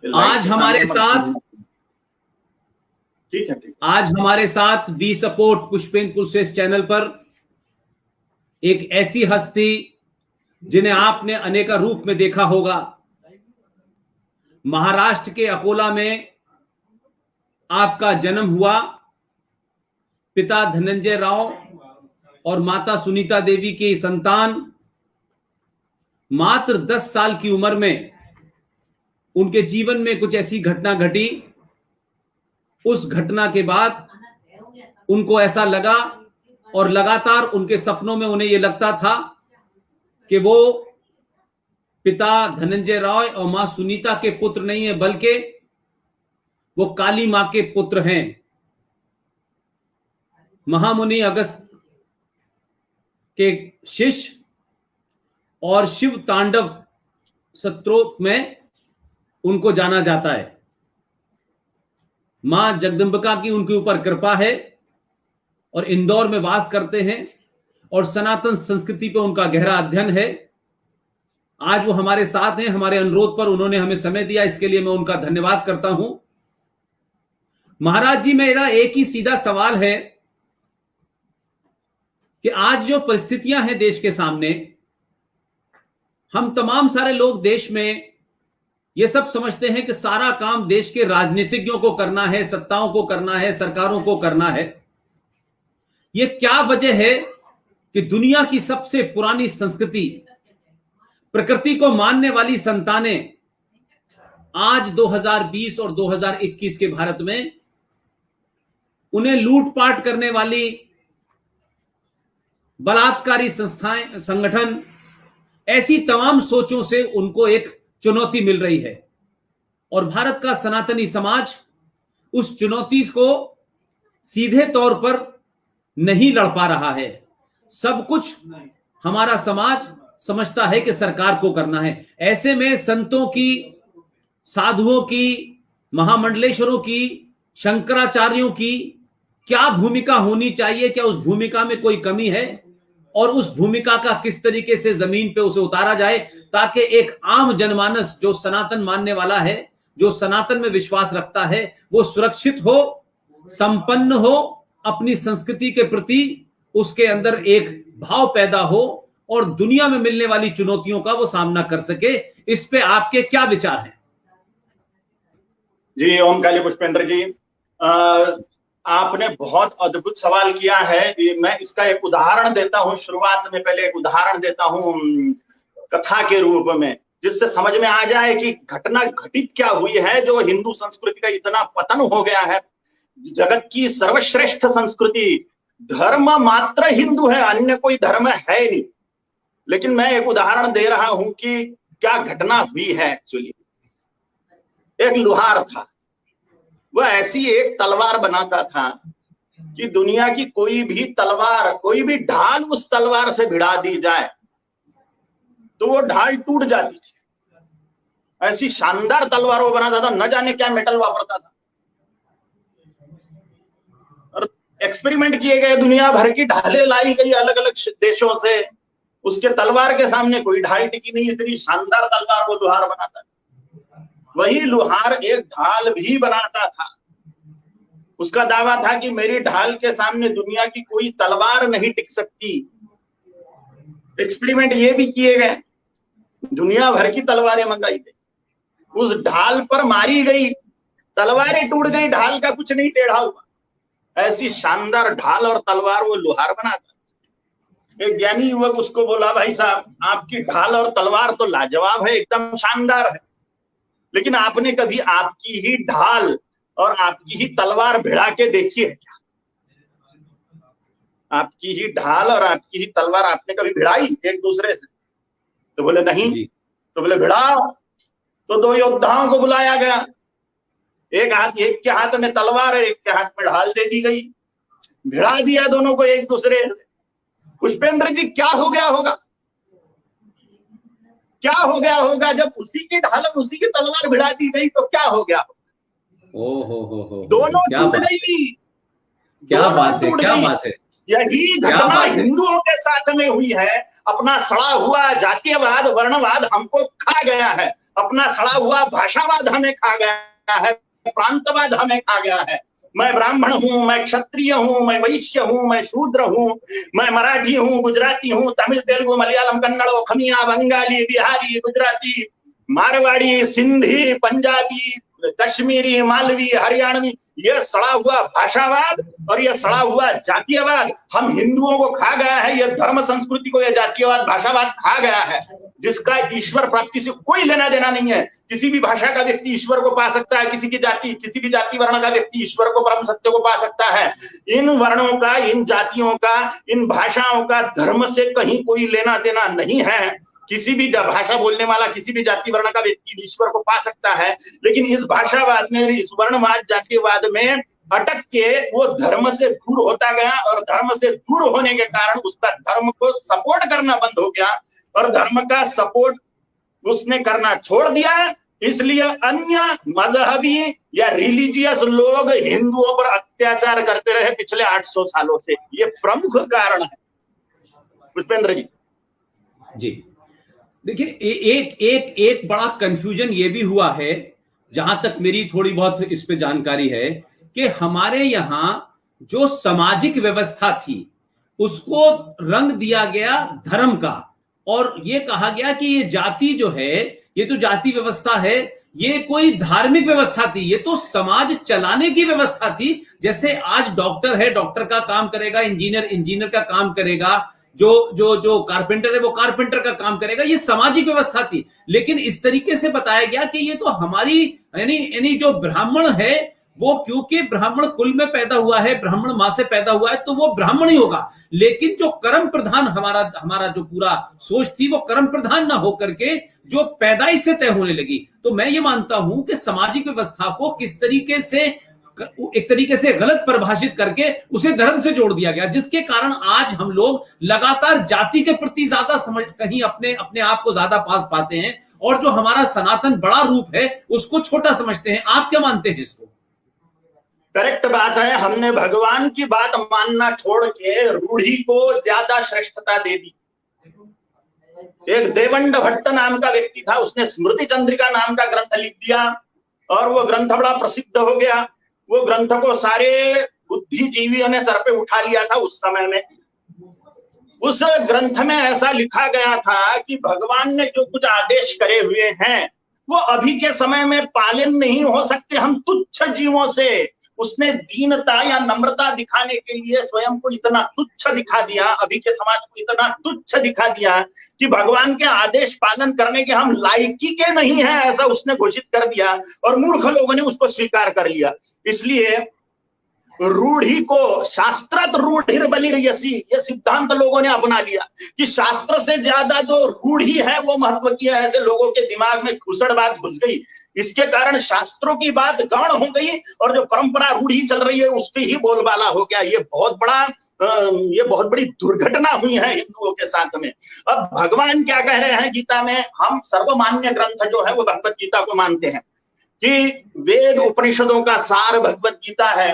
आज हमारे साथ ठीक है आज हमारे साथ we support Pushpendra Kulshreshtha channel पर एक ऐसी हस्ती जिन्हें आपने अनेका रूप में देखा होगा। महाराष्ट्र के अकोला में आपका जन्म हुआ। पिता धनंजय राव और माता सुनीता देवी की संतान। मात्र 10 साल की उम्र में उनके जीवन में कुछ ऐसी घटना घटी। उस घटना के बाद उनको ऐसा लगा और लगातार उनके सपनों में उन्हें यह लगता था कि वो पिता धनंजय राव और मां सुनीता के पुत्र नहीं है, बल्कि वो काली मां के पुत्र हैं। महामुनि अगस्त के शिष्य और शिव तांडव स्तोत्र में उनको जाना जाता है। मां जगदंबिका की उनके ऊपर कृपा है और इंदौर में वास करते हैं और सनातन संस्कृति पर उनका गहरा अध्ययन है। आज वो हमारे साथ हैं। हमारे अनुरोध पर उन्होंने हमें समय दिया, इसके लिए मैं उनका धन्यवाद करता हूं। महाराज जी, मेरा एक ही सीधा सवाल है कि आज जो परिस्थितियां हैं देश के सामने, हम तमाम सारे लोग देश में ये सब समझते हैं कि सारा काम देश के राजनीतिज्ञों को करना है, सत्ताओं को करना है, सरकारों को करना है। ये क्या वजह है कि दुनिया की सबसे पुरानी संस्कृति, प्रकृति को मानने वाली संतानें आज 2020 और 2021 के भारत में उन्हें लूटपाट करने वाली बलात्कारी संस्थाएं, संगठन, ऐसी तमाम सोचों से उनको एक चुनौती मिल रही है और भारत का सनातनी समाज उस चुनौती को सीधे तौर पर नहीं लड़ पा रहा है। सब कुछ हमारा समाज समझता है कि सरकार को करना है। ऐसे में संतों की, साधुओं की, महामंडलेश्वरों की, शंकराचार्यों की क्या भूमिका होनी चाहिए? क्या उस भूमिका में कोई कमी है? और उस भूमिका का किस तरीके से जमीन पे उसे उतारा जाए ताकि एक आम जनमानस जो सनातन मानने वाला है, जो सनातन में विश्वास रखता है, वो सुरक्षित हो, संपन्न हो, अपनी संस्कृति के प्रति उसके अंदर एक भाव पैदा हो और दुनिया में मिलने वाली चुनौतियों का वो सामना कर सके। इस पे आपके क्या विचार हैं? जी, ओम काली पुष्पेंद्र जी, आपने बहुत अद्भुत सवाल किया है। मैं इसका एक उदाहरण देता हूं, शुरुआत में पहले एक उदाहरण देता हूं कथा के रूप में, जिससे समझ में आ जाए कि घटना घटित क्या हुई है जो हिंदू संस्कृति का इतना पतन हो गया है। जगत की सर्वश्रेष्ठ संस्कृति, धर्म मात्र हिंदू है, अन्य कोई धर्म है नहीं। लेकिन मैं एक उदाहरण दे रहा हूं कि क्या घटना हुई है। एक्चुअली एक लुहार था, वह ऐसी एक तलवार बनाता था कि दुनिया की कोई भी तलवार, कोई भी ढाल उस तलवार से भिड़ा दी जाए तो वो ढाल टूट जाती थी। ऐसी शानदार तलवार वो बनाता था, न जाने क्या मेटल वापरता था। और एक्सपेरिमेंट किए गए, दुनिया भर की ढालें लाई गई अलग अलग देशों से, उसके तलवार के सामने कोई ढाल टिकी नहीं। इतनी शानदार तलवार वो लुहार बनाता था। वही लुहार एक ढाल भी बनाता था। उसका दावा था कि मेरी ढाल के सामने दुनिया की कोई तलवार नहीं टिक सकती। एक्सपेरिमेंट ये भी किए गए, दुनिया भर की तलवारें मंगाई गई, उस ढाल पर मारी गई, तलवारें टूट गई, ढाल का कुछ नहीं टेढ़ा हुआ। ऐसी शानदार ढाल और तलवार वो लुहार बनाता। एक ज्ञानी युवक उसको बोला, भाई साहब, आपकी ढाल और तलवार तो लाजवाब है, एकदम शानदार है, लेकिन आपने कभी आपकी ही ढाल और आपकी ही तलवार भिड़ा के देखी है क्या? आपकी ही ढाल और आपकी ही तलवार आपने कभी भिड़ाई एक दूसरे से? तो बोले नहीं। तो बोले भिड़ाओ। तो दो योद्धाओं को बुलाया गया, एक के हाथ में तलवार है, एक के हाथ में ढाल दे दी गई, भिड़ा दिया दोनों को एक दूसरे से। पुष्पेंद्र जी, क्या हो गया होगा? क्या हो गया होगा जब उसी की ढाल और उसी की तलवार भिड़ा दी गई तो क्या हो गया? हो दोनों टूट गई। क्या बात है, क्या बात है। यही घटना हिंदुओं के साथ में हुई है। अपना सड़ा हुआ जातीयवाद, वर्णवाद हमको खा गया है। अपना सड़ा हुआ भाषावाद हमें खा गया है, प्रांतवाद हमें खा गया है। मैं ब्राह्मण हूं, मैं क्षत्रिय हूं, मैं वैश्य हूं, मैं शूद्र हूं, मैं मराठी हूं, गुजराती हूं, तमिल, तेलुगु, मलयालम, कन्नड़, खमिया, बंगाली, बिहारी, गुजराती, मारवाड़ी, सिंधी, पंजाबी, कश्मीरी, मालवी, हरियाणवी, यह सड़ा हुआ भाषावाद और यह सड़ा हुआ जातीयवाद हम हिंदुओं को खा गया है। यह धर्म संस्कृति को यह जातीयवाद भाषावाद खा गया है, जिसका ईश्वर प्राप्ति से कोई लेना देना नहीं है। किसी भी भाषा का व्यक्ति ईश्वर को पा सकता है, किसी भी जाति वर्ण का व्यक्ति ईश्वर को, परम सत्य को पा सकता है। इन वर्णों का, इन जातियों का, इन भाषाओं का धर्म से कहीं कोई लेना देना नहीं है। किसी भी भाषा बोलने वाला, किसी भी जाति वर्ण का व्यक्ति ईश्वर को पा सकता है, लेकिन इस भाषावाद में, इस वर्णवाद, जातिवाद में अटक के वो धर्म से दूर होता गया और धर्म से दूर होने के कारण उसका धर्म को सपोर्ट करना बंद हो गया और धर्म का सपोर्ट उसने करना छोड़ दिया। इसलिए अन्य मजहबी या रिलीजियस लोग हिंदुओं पर अत्याचार करते रहे पिछले 800 सालों से। ये प्रमुख कारण है। पुष्पेंद्र जी। जी देखिए, एक बड़ा कंफ्यूजन ये भी हुआ है, जहां तक मेरी थोड़ी बहुत इस पे जानकारी है, कि हमारे यहां जो सामाजिक व्यवस्था थी उसको रंग दिया गया धर्म का, और ये कहा गया कि ये जाति जो है, ये तो जाति व्यवस्था है, ये कोई धार्मिक व्यवस्था थी, ये तो समाज चलाने की व्यवस्था थी। जैसे आज डॉक्टर है, डॉक्टर का काम करेगा, इंजीनियर का काम करेगा, जो कारपेंटर है वो कारपेंटर का काम करेगा, ये सामाजिक व्यवस्था थी। लेकिन इस तरीके से बताया गया कि ये तो हमारी यानी जो ब्राह्मण है वो क्योंकि ब्राह्मण कुल में पैदा हुआ है, ब्राह्मण मां से पैदा हुआ है, तो वो ब्राह्मण ही होगा। लेकिन जो कर्म प्रधान हमारा जो पूरा सोच थी, वो कर्म प्रधान ना होकर के जो पैदाइश से तय होने लगी। तो मैं ये मानता हूं कि सामाजिक व्यवस्था को किस तरीके से, एक तरीके से गलत परिभाषित करके उसे धर्म से जोड़ दिया गया, जिसके कारण आज हम लोग लगातार जाति के प्रति ज्यादा समझ, कहीं अपने आप को ज्यादा पास पाते हैं, और जो हमारा सनातन बड़ा रूप है उसको छोटा समझते हैं। आप क्या मानते हैं इसको? करेक्ट बात है। हमने भगवान की बात मानना छोड़ के रूढ़ी को ज्यादा श्रेष्ठता दे दी। एक देवंड भट्ट नाम का व्यक्ति था, उसने स्मृति चंद्रिका नाम का ग्रंथ लिख दिया और वो ग्रंथ बड़ा प्रसिद्ध हो गया। वो ग्रंथ को सारे बुद्धिजीवियों ने सर पे उठा लिया था उस समय में। उस ग्रंथ में ऐसा लिखा गया था कि भगवान ने जो कुछ आदेश करे हुए हैं वो अभी के समय में पालन नहीं हो सकते हम तुच्छ जीवों से। उसने दीनता या नम्रता दिखाने के लिए स्वयं को इतना तुच्छ दिखा दिया, अभी के समाज को इतना तुच्छ दिखा दिया कि भगवान के आदेश पालन करने के हम लायकी के नहीं हैं, ऐसा उसने घोषित कर दिया और मूर्ख लोगों ने उसको स्वीकार कर लिया। इसलिए रूढ़ी को शास्त्रत रूढ़िर बलिर्यसी, ये सिद्धांत लोगों ने अपना लिया कि शास्त्र से ज्यादा जो रूढ़ी है वो महत्व की है। ऐसे लोगों के दिमाग में घुसड़ बात घुस गई, इसके कारण शास्त्रों की बात गौण हो गई और जो परंपरा रूढ़ी चल रही है उसकी ही बोलबाला हो गया। ये बहुत बड़ी दुर्घटना हुई है हिंदुओं के साथ में। अब भगवान क्या कह रहे हैं गीता में? हम सर्वमान्य ग्रंथ जो है वो भगवत गीता को मानते हैं कि वेद उपनिषदों का सार भगवत गीता है,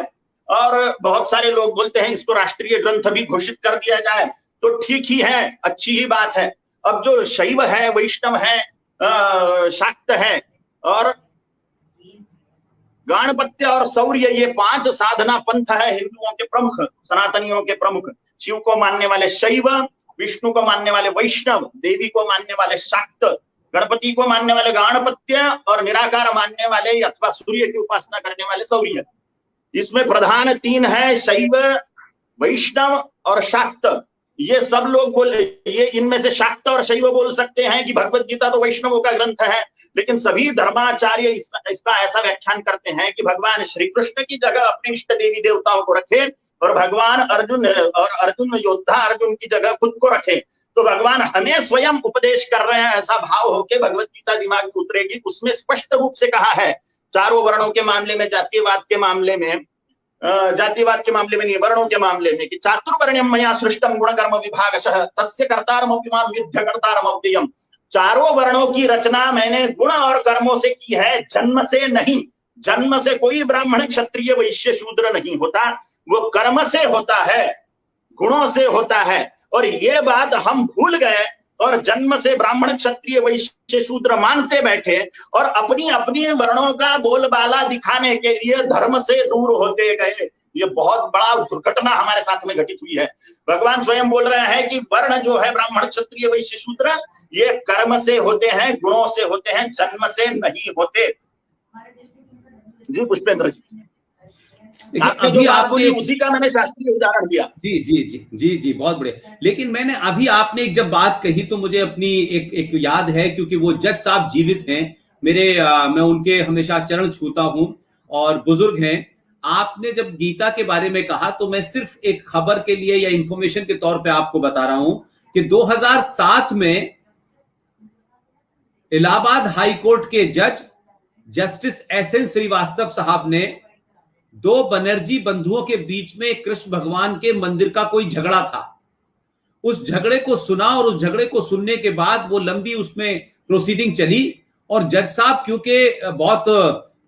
और बहुत सारे लोग बोलते हैं इसको राष्ट्रीय ग्रंथ भी घोषित कर दिया जाए तो ठीक ही है, अच्छी ही बात है। अब जो शैव है, वैष्णव है, शाक्त है और गाणपत्य और शौर्य, ये 5 साधना पंथ है हिंदुओं के प्रमुख, सनातनियों के प्रमुख। शिव को मानने वाले शैव, विष्णु को मानने वाले वैष्णव, देवी को मानने वाले शाक्त, गणपति को मानने वाले गाणपत्य और निराकार मानने वाले अथवा सूर्य की उपासना करने वाले शौर्य। इसमें प्रधान 3 है, शैव, वैष्णव और शाक्त। ये सब लोग बोले, ये इनमें से शाक्त और शैव बोल सकते हैं कि भगवत गीता तो वैष्णवों का ग्रंथ है, लेकिन सभी धर्माचार्य इसका ऐसा व्याख्यान करते हैं कि भगवान श्री कृष्ण की जगह अपने इष्ट देवी देवताओं को रखे और भगवान अर्जुन योद्धा अर्जुन की जगह खुद को रखे। तो भगवान हमें स्वयं उपदेश कर रहे हैं, ऐसा भाव होके भगवत गीता दिमाग में उतरेगी। उसमें स्पष्ट रूप से कहा है, चारों वर्णों के मामले में, जातिवाद के मामले में नहीं, वर्णों के मामले में, कि चातुर्वर्ण्यम मया सृष्टम गुणकर्म विभागशः तस्य कर्तारमपि मां विद्य कर्तारमव्ययम्। चारों वर्णों की रचना मैंने गुण और कर्मों से की है, जन्म से नहीं। जन्म से कोई ब्राह्मण क्षत्रिय वैश्य शूद्र नहीं होता, वो कर्म से होता है, गुणों से होता है। और ये बात हम भूल गए और जन्म से ब्राह्मण क्षत्रिय वैश्य शूद्र मानते बैठे और अपनी अपनी वर्णों का बोलबाला दिखाने के लिए धर्म से दूर होते गए। ये बहुत बड़ा दुर्घटना हमारे साथ में घटित हुई है। भगवान स्वयं बोल रहे हैं कि वर्ण जो है ब्राह्मण क्षत्रिय वैश्य शूद्र, ये कर्म से होते हैं, गुणों से होते हैं, जन्म से नहीं होते। जी पुष्पेंद्र जी, आपने जो बात बोली उसी का मैंने शास्त्रीय उदाहरण दिया। जी जी जी जी जी, बहुत बढ़िया। लेकिन मैंने अभी आपने एक जब बात कही तो मुझे अपनी एक याद है, क्योंकि वो जज साहब जीवित हैं मेरे, मैं उनके हमेशा चरण छूता हूं और बुजुर्ग हैं। आपने जब गीता के बारे में कहा तो मैं सिर्फ एक खबर के लिए या इंफॉर्मेशन के तौर पे आपको बता रहा हूं कि 2007 में इलाहाबाद हाई कोर्ट के जज जस्टिस एसएन श्रीवास्तव साहब ने दो बनर्जी बंधुओं के बीच में कृष्ण भगवान के मंदिर का कोई झगड़ा था, उस झगड़े को सुना और उस झगड़े को सुनने के बाद वो लंबी उसमें प्रोसीडिंग चली और जज साहब क्योंकि बहुत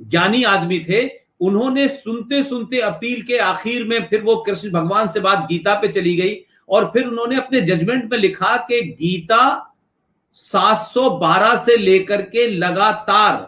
ज्ञानी आदमी थे, उन्होंने सुनते सुनते अपील के आखिर में फिर वो कृष्ण भगवान से बात गीता पे चली गई और फिर उन्होंने अपने जजमेंट में लिखा कि गीता 712 से लेकर के लगातार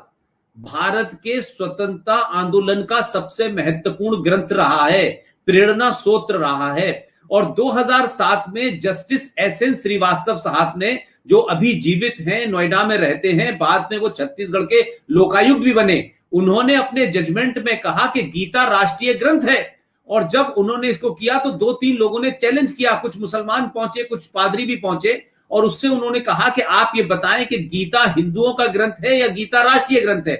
भारत के स्वतंत्रता आंदोलन का सबसे महत्वपूर्ण ग्रंथ रहा है, प्रेरणा स्रोत रहा है। और 2007 में जस्टिस एसएन श्रीवास्तव साहब ने, जो अभी जीवित हैं, नोएडा में रहते हैं, बाद में वो छत्तीसगढ़ के लोकायुक्त भी बने, उन्होंने अपने जजमेंट में कहा कि गीता राष्ट्रीय ग्रंथ है। और जब उन्होंने इसको किया तो 2-3 लोगों ने चैलेंज किया, कुछ मुसलमान पहुंचे, कुछ पादरी भी पहुंचे, और उससे उन्होंने कहा कि आप ये बताएं कि गीता हिंदुओं का ग्रंथ है या गीता राष्ट्रीय ग्रंथ है।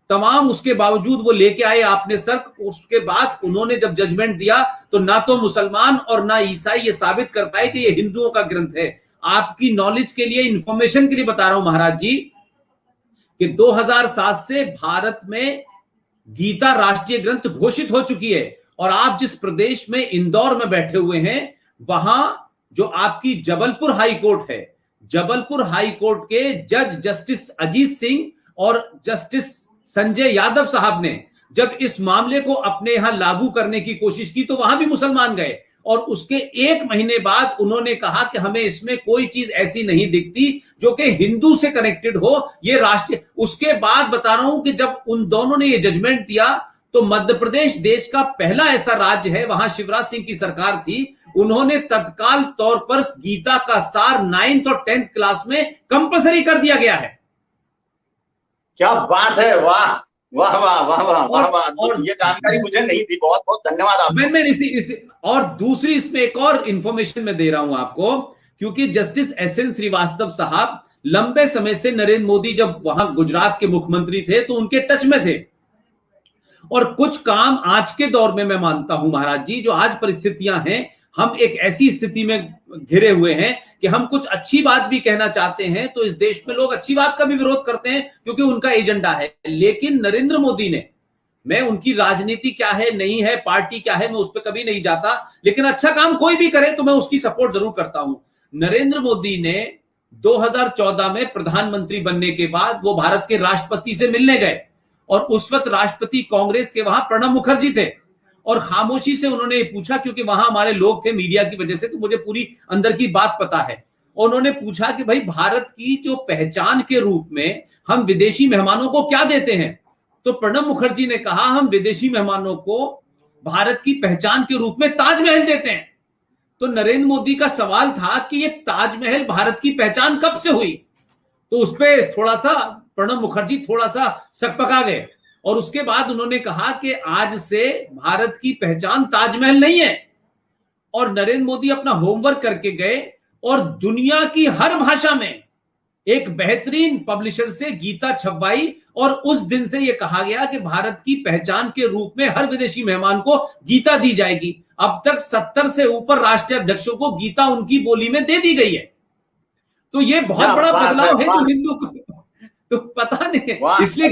तमाम उसके बावजूद वो लेके आए आपने सर। उसके बाद उन्होंने जब जजमेंट दिया तो ना तो मुसलमान और ना ईसाई ये साबित कर पाए कि ये हिंदुओं का ग्रंथ है। आपकी नॉलेज के लिए, इंफॉर्मेशन के लिए बता रहा हूं महाराज जी कि 2007 से भारत में गीता राष्ट्रीय ग्रंथ घोषित हो चुकी है। और आप जिस प्रदेश में इंदौर में बैठे हुए हैं, वहां जो आपकी जबलपुर हाई कोर्ट है, जबलपुर हाई कोर्ट के जज जस्टिस अजीत सिंह और जस्टिस संजय यादव साहब ने जब इस मामले को अपने यहां लागू करने की कोशिश की तो वहां भी मुसलमान गए और उसके 1 महीने बाद उन्होंने कहा कि हमें इसमें कोई चीज ऐसी नहीं दिखती जो कि हिंदू से कनेक्टेड हो, ये राष्ट्रीय। उसके बाद बता रहा हूं कि जब उन दोनों ने ये जजमेंट दिया तो मध्य प्रदेश देश का पहला ऐसा राज्य है, वहां शिवराज सिंह की सरकार थी, उन्होंने तत्काल तौर पर गीता का सार 9th और 10th क्लास में कंपलसरी कर दिया गया है। क्या बात है, वाह वाह वाह वाह वाह वाह वाह। और ये जानकारी मुझे नहीं थी, बहुत बहुत धन्यवाद आपको। मैं इसी और दूसरी इसमें एक और इंफॉर्मेशन में दे रहा हूं आपको, क्योंकि जस्टिस एसएन श्रीवास्तव साहब लंबे समय से नरेंद्र मोदी जब वहां गुजरात के मुख्यमंत्री थे तो उनके टच में थे। और कुछ काम आज के दौर में मैं मानता हूं महाराज जी, जो आज परिस्थितियां हैं, हम एक ऐसी स्थिति में घिरे हुए हैं कि हम कुछ अच्छी बात भी कहना चाहते हैं तो इस देश में लोग अच्छी बात का भी विरोध करते हैं क्योंकि उनका एजेंडा है। लेकिन नरेंद्र मोदी ने, मैं उनकी राजनीति क्या है नहीं है, पार्टी क्या है, मैं उस पर कभी नहीं जाता, लेकिन अच्छा काम कोई भी करे तो मैं उसकी सपोर्ट जरूर करता हूं। नरेंद्र मोदी ने 2014 में प्रधानमंत्री बनने के बाद वो भारत के राष्ट्रपति से मिलने गए और उस वक्त राष्ट्रपति कांग्रेस के वहां प्रणब मुखर्जी थे और खामोशी से उन्होंने पूछा, क्योंकि वहां हमारे लोग थे मीडिया की वजह से तो मुझे पूरी अंदर की बात पता है, और उन्होंने पूछा कि भाई भारत की जो पहचान के रूप में हम विदेशी मेहमानों को क्या देते हैं। तो प्रणब मुखर्जी ने कहा हम विदेशी मेहमानों को भारत की पहचान के रूप में ताजमहल देते हैं। तो नरेंद्र मोदी का सवाल था कि ये ताजमहल भारत की पहचान कब से हुई। तो उस पर थोड़ा सा प्रणब मुखर्जी थोड़ा सा सकपका गए और उसके बाद उन्होंने कहा कि आज से भारत की पहचान ताजमहल नहीं है। और नरेंद्र मोदी अपना होमवर्क करके गए और दुनिया की हर भाषा में एक बेहतरीन पब्लिशर से गीता छपवाई और उस दिन से यह कहा गया कि भारत की पहचान के रूप में हर विदेशी मेहमान को गीता दी जाएगी। अब तक 70 से ऊपर राष्ट्रीय अध्यक्षों को गीता उनकी बोली में दे दी गई है। तो यह बहुत बड़ा बदलाव है जो हिंदू को तो पता नहीं, इसलिए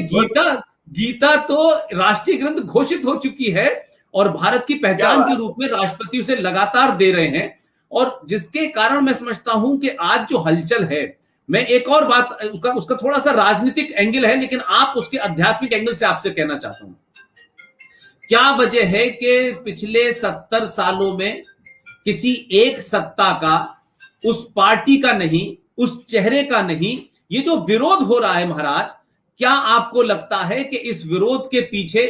गीता तो राष्ट्रीय ग्रंथ घोषित हो चुकी है और भारत की पहचान के रूप में राष्ट्रपति उसे लगातार दे रहे हैं। और जिसके कारण मैं समझता हूं कि आज जो हलचल है, मैं एक और बात, उसका थोड़ा सा राजनीतिक एंगल है लेकिन आप उसके आध्यात्मिक एंगल से आपसे कहना चाहता हूं। क्या वजह है कि पिछले 70 सालों में किसी एक सत्ता का, उस पार्टी का नहीं, उस चेहरे का नहीं। ये जो विरोध हो रहा है महाराज, क्या आपको लगता है कि इस विरोध के पीछे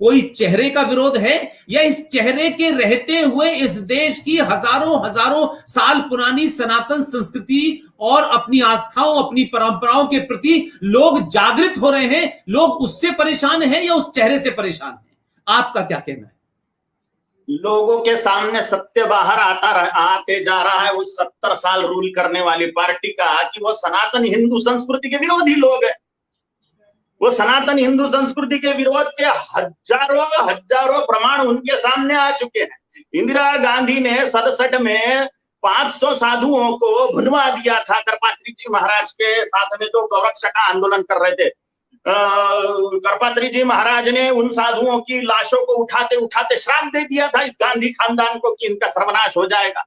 कोई चेहरे का विरोध है, या इस चेहरे के रहते हुए इस देश की हजारों हजारों साल पुरानी सनातन संस्कृति और अपनी आस्थाओं, अपनी परंपराओं के प्रति लोग जागृत हो रहे हैं, लोग उससे परेशान हैं या उस चेहरे से परेशान हैं? आपका क्या कहना है? लोगों के सामने सत्य बाहर आते जा रहा है उस 70 साल रूल करने वाली पार्टी का, कि वो सनातन हिंदू संस्कृति के विरोधी लोग हैं। वो सनातन हिंदू संस्कृति के विरोध के हजारों प्रमाण उनके सामने आ चुके हैं। इंदिरा गांधी ने 67 में 500 साधुओं को भुनवा दिया था, करपात्री जी महाराज के साथ में जो गौरक्षा का आंदोलन कर रहे थे। करपात्री जी महाराज ने उन साधुओं की लाशों को उठाते उठाते श्राप दे दिया था इस गांधी खानदान को कि इनका सर्वनाश हो जाएगा।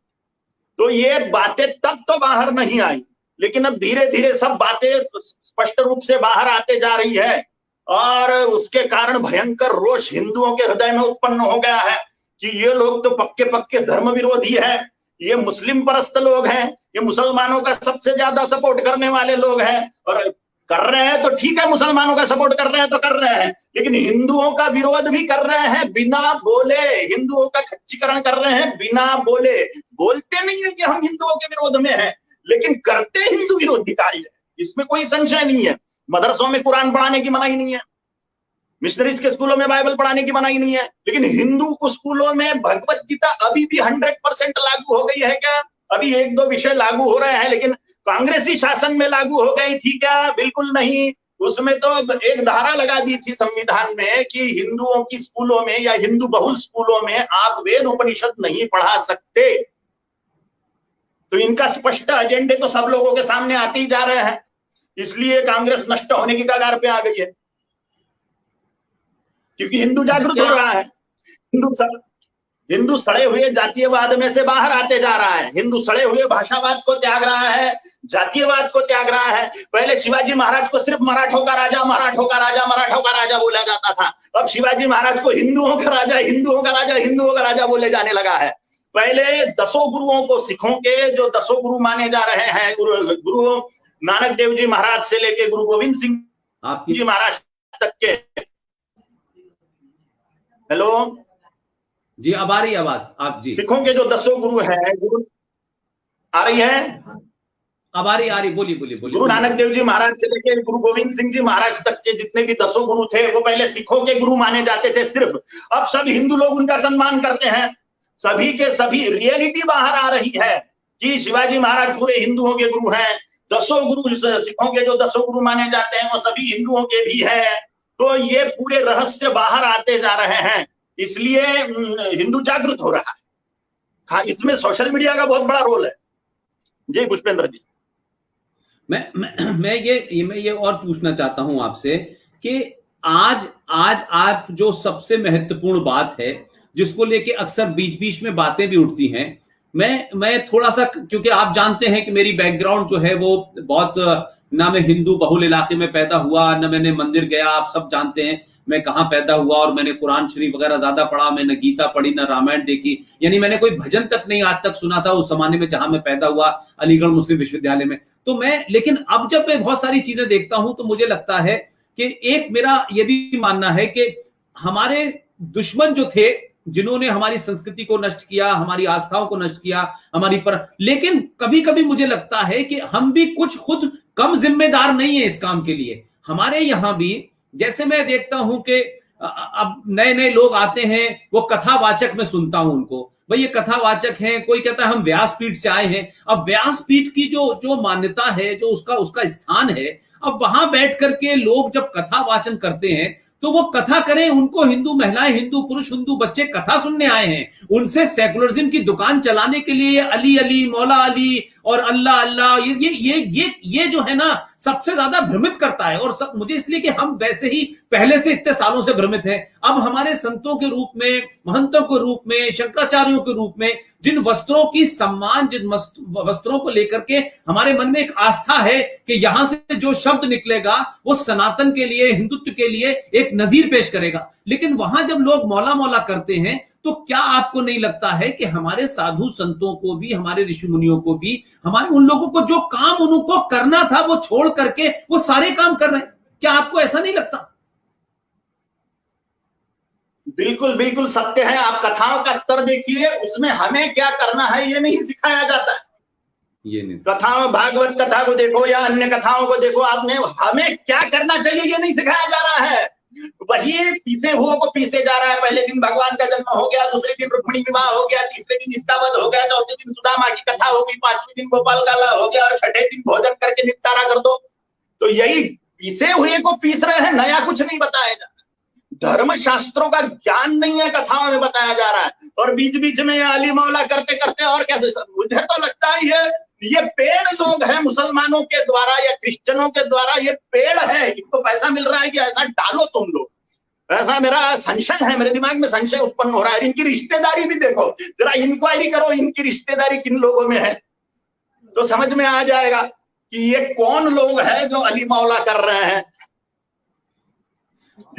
तो ये बातें तब तो बाहर नहीं आई, लेकिन अब धीरे धीरे सब बातें स्पष्ट रूप से बाहर आते जा रही है, और उसके कारण भयंकर रोष हिंदुओं के हृदय में उत्पन्न हो गया है कि ये लोग तो पक्के पक्के धर्म विरोधी है, ये मुस्लिम परस्त लोग हैं, ये मुसलमानों का सबसे ज्यादा सपोर्ट करने वाले लोग हैं। और कर रहे हैं तो ठीक है, मुसलमानों का सपोर्ट कर रहे हैं तो कर रहे हैं, लेकिन हिंदुओं का विरोध भी कर रहे हैं बिना बोले, हिंदुओं का खच्चीकरण कर रहे हैं बिना बोले। बोलते नहीं है कि हम हिंदुओं के विरोध में हैं, लेकिन करते हिंदू विरोधी कार्य है, इसमें कोई संशय नहीं है। मदरसों में कुरान पढ़ाने की मनाही नहीं है, मिशनरीज के स्कूलों में बाइबल पढ़ाने की मनाही नहीं है, लेकिन हिंदू स्कूलों में भगवत गीता अभी भी 100% लागू हो गई है क्या? अभी 1-2 विषय लागू हो रहे हैं, लेकिन कांग्रेसी शासन में लागू हो गई थी क्या? बिल्कुल नहीं। उसमें तो एक धारा लगा दी थी संविधान में कि हिंदुओं की स्कूलों में या हिंदू बहुल स्कूलों में आप वेद उपनिषद नहीं पढ़ा सकते। तो इनका स्पष्ट एजेंडे तो सब लोगों के सामने आते ही जा रहे हैं, इसलिए कांग्रेस नष्ट होने की कगार पे आ गई है, क्योंकि हिंदू जागरूक हो रहा है। हिंदू सड़े हुए जातीयवाद में से बाहर आते जा रहा है, हिंदू सड़े हुए भाषावाद को त्याग रहा है, जातीयवाद को त्याग रहा है। पहले शिवाजी महाराज को सिर्फ मराठों का राजा मराठों का राजा मराठों का राजा बोला जाता था, अब शिवाजी महाराज को हिंदुओं का राजा हिंदुओं का राजा हिंदुओं का राजा बोले जाने लगा है। पहले 10 गुरुओं को, सिखों के जो 10 गुरु माने जा रहे हैं, गुरु नानक देव जी महाराज से लेके गुरु गोविंद सिंह जी महाराज तक के। हेलो जी, अब आ रही आवाज आप जी। सिखों के जो 10 गुरु हैं, गुरु आ रही है? अब आ रही, बोलिए बोलिए बोलिए। गुरु नानक देव जी महाराज से लेकर गुरु गोविंद सिंह जी महाराज तक के जितने भी 10 गुरु थे, वो पहले सिखों के गुरु माने जाते थे सिर्फ। अब सब हिंदू लोग उनका सम्मान करते हैं, सभी के सभी। रियलिटी बाहर आ रही है कि शिवाजी महाराज पूरे हिंदुओं के गुरु हैं, 10 गुरु सिखों के जो 10 गुरु माने जाते हैं वो सभी हिंदुओं के भी हैं। तो ये पूरे रहस्य बाहर आते जा रहे हैं, इसलिए हिंदू जागृत हो रहा है। इसमें सोशल मीडिया का बहुत बड़ा रोल है। जी पुष्पेंद्र जी, मैं ये और पूछना चाहता हूं आपसे कि आज आप जो सबसे महत्वपूर्ण बात है जिसको लेके अक्सर बीच बीच में बातें भी उठती हैं, मैं थोड़ा सा, क्योंकि आप जानते हैं कि मेरी बैकग्राउंड जो है वो बहुत, ना मैं हिंदू बहुल इलाके में पैदा हुआ, ना मैंने मंदिर गया। आप सब जानते हैं मैं कहां पैदा हुआ, और मैंने कुरान शरीफ वगैरह ज्यादा पढ़ा, मैंने गीता पढ़ी, ना रामायण देखी, यानी मैंने कोई भजन तक नहीं आज तक सुना था उस जमाने में जहां मैं पैदा हुआ, अलीगढ़ मुस्लिम विश्वविद्यालय में। तो लेकिन अब जब मैं बहुत सारी चीजें देखता हूं तो मुझे लगता है कि एक मेरा ये भी मानना है कि हमारे दुश्मन जो थे, जिन्होंने हमारी संस्कृति को नष्ट किया, हमारी आस्थाओं को नष्ट किया, लेकिन कभी कभी मुझे लगता है कि हम भी कुछ खुद कम जिम्मेदार नहीं है इस काम के लिए। हमारे यहां भी, जैसे मैं देखता हूं कि अब नए नए लोग आते हैं, वो कथावाचक में सुनता हूं उनको, भाई ये कथावाचक हैं, कोई कहता है हम व्यासपीठ से आए हैं। अब व्यासपीठ की जो मान्यता है, जो उसका स्थान है, अब वहां बैठ करके लोग जब कथा वाचन करते हैं तो वो कथा करें, उनको हिंदू महिलाएं, हिंदू पुरुष, हिंदू बच्चे कथा सुनने आए हैं, उनसे सेकुलरिज्म की दुकान चलाने के लिए अली अली, मौला अली और अल्लाह अल्लाह, ये जो है ना सबसे ज्यादा भ्रमित करता है। और मुझे इसलिए कि हम वैसे ही पहले से इतने सालों से भ्रमित हैं। अब हमारे संतों के रूप में, महंतों के रूप में, शंकराचार्यों के रूप में जिन वस्त्रों की सम्मान, जिन वस्त्रों को लेकर के हमारे मन में एक आस्था है कि यहां से जो शब्द निकलेगा वो सनातन के लिए, हिंदुत्व के लिए एक नजीर पेश करेगा, लेकिन वहां जब लोग मौला मौला करते हैं तो क्या आपको नहीं लगता है कि हमारे साधु संतों को भी, हमारे ऋषि मुनियों को भी, हमारे उन लोगों को जो काम उनको करना था वो छोड़ करके वो सारे काम कर रहे हैं? क्या आपको ऐसा नहीं लगता? बिल्कुल बिल्कुल सत्य है। आप कथाओं का स्तर देखिए, उसमें हमें क्या करना है ये नहीं सिखाया जाता है। ये नहीं, कथाओं, भागवत कथा को देखो या अन्य कथाओं को देखो, आपने हमें क्या करना चाहिए ये नहीं सिखाया जा रहा है। वही पीसे हुओं को पीसे जा रहा है। पहले दिन भगवान का जन्म हो गया, दूसरे दिन रुक्मिणी विवाह हो गया, तीसरे दिन इसका वध हो गया, चौथे दिन सुदामा की कथा हो गई, पांचवें दिन गोपाल काला हो गया और छठे दिन भोजन करके निपटारा कर दो। तो यही पीसे हुए को पीस रहे हैं, नया कुछ नहीं बताया जा रहा। धर्म शास्त्रों का ज्ञान नहीं है, कथाओं में बताया जा रहा है। और बीच बीच में अली मौला करते करते और कैसे, मुझे तो लगता है ये पेड़ लोग हैं मुसलमानों के द्वारा या क्रिश्चियनों के द्वारा, ये पेड़ है, इनको पैसा मिल रहा है कि ऐसा डालो तुम लोग, ऐसा मेरा संशय है, मेरे दिमाग में संशय उत्पन्न हो रहा है। इनकी रिश्तेदारी भी देखो, जरा इंक्वायरी करो इनकी रिश्तेदारी किन लोगों में है, तो समझ में आ जाएगा कि ये कौन लोग हैं जो अली मौला कर रहे हैं।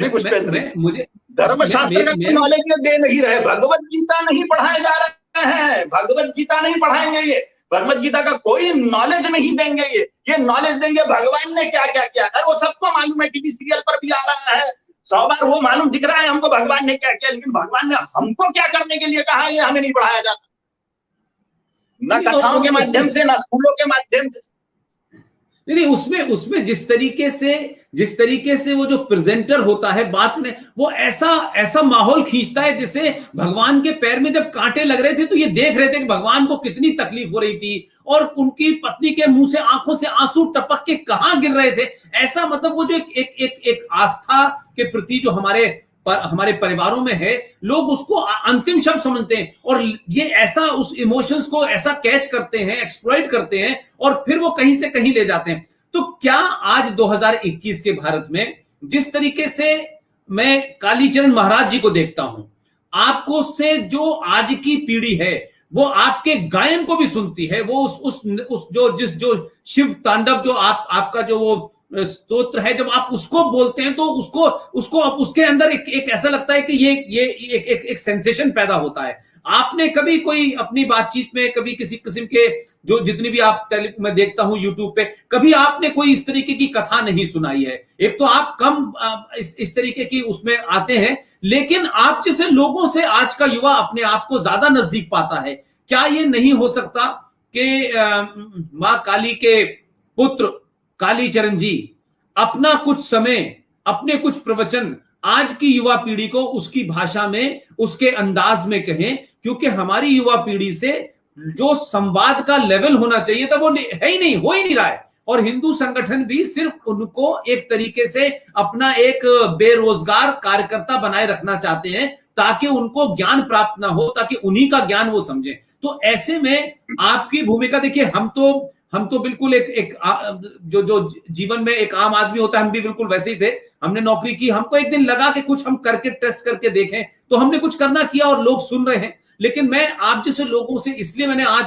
मुझे धर्मशास्त्र का नॉलेज दे नहीं रहे, भगवत गीता नहीं पढ़ाए जा रहे हैं, भगवत गीता नहीं पढ़ाएंगे ये, भगवत गीता का कोई नॉलेज नहीं देंगे ये नॉलेज देंगे भगवान ने क्या क्या किया। अरे वो सबको मालूम है, टीवी सीरियल पर भी आ रहा है, 100 बार वो मालूम दिख रहा है हमको भगवान ने क्या किया, लेकिन भगवान ने हमको क्या करने के लिए कहा ये हमें नहीं पढ़ाया जाता, न कथाओं के माध्यम से, न स्कूलों के माध्यम से। नहीं, उसमें जिस तरीके से वो जो प्रेजेंटर होता है बात में, वो ऐसा माहौल खींचता है जैसे भगवान के पैर में जब कांटे लग रहे थे तो ये देख रहे थे कि भगवान को कितनी तकलीफ हो रही थी और उनकी पत्नी के मुंह से, आंखों से आंसू टपक के कहां गिर रहे थे। ऐसा मतलब वो जो एक आस्था के प्रति जो हमारे परिवारों में है, लोग उसको अंतिम शब्द समझते हैं और ये ऐसा उस इमोशंस को ऐसा कैच करते हैं, एक्सप्लॉइट करते हैं और फिर वो कहीं से कहीं ले जाते हैं। तो क्या आज 2021 के भारत में जिस तरीके से मैं कालीचरण महाराज जी को देखता हूं, आपको से जो आज की पीढ़ी है वो आपके गायन को भी सुनती है, वो उस जो शिव तांडव जो आपका जो वो स्तोत्र है, जब आप उसको बोलते हैं तो उसको उसके अंदर एक ऐसा लगता है कि ये एक सेंसेशन पैदा होता है। आपने कभी कोई अपनी बातचीत में कभी किसी किस्म के जो जितनी भी आप मैं देखता हूं यूट्यूब पे, कभी आपने कोई इस तरीके की कथा नहीं सुनाई है? एक तो आप कम इस तरीके की उसमें आते हैं, लेकिन आप जैसे लोगों से आज का युवा अपने आप को ज्यादा नजदीक पाता है। क्या ये नहीं हो सकता कि मां काली के पुत्र कालीचरण जी अपना कुछ समय, अपने कुछ प्रवचन आज की युवा पीढ़ी को उसकी भाषा में, उसके अंदाज में कहें, क्योंकि हमारी युवा पीढ़ी से जो संवाद का लेवल होना चाहिए था वो है ही नहीं, हो ही नहीं रहा है। और हिंदू संगठन भी सिर्फ उनको एक तरीके से अपना एक बेरोजगार कार्यकर्ता बनाए रखना चाहते हैं ताकि उनको ज्ञान प्राप्त ना हो, ताकि उन्हीं का ज्ञान वो समझें। तो ऐसे में आपकी भूमिका देखिए, हम तो बिल्कुल एक जो जीवन में एक आम आदमी होता है, हम भी बिल्कुल वैसे ही थे। हमने नौकरी की, हमको एक दिन लगा कि कुछ हम करके टेस्ट करके देखें, तो हमने कुछ करना किया और लोग सुन रहे हैं। लेकिन मैं आप जैसे लोगों से, इसलिए मैंने आज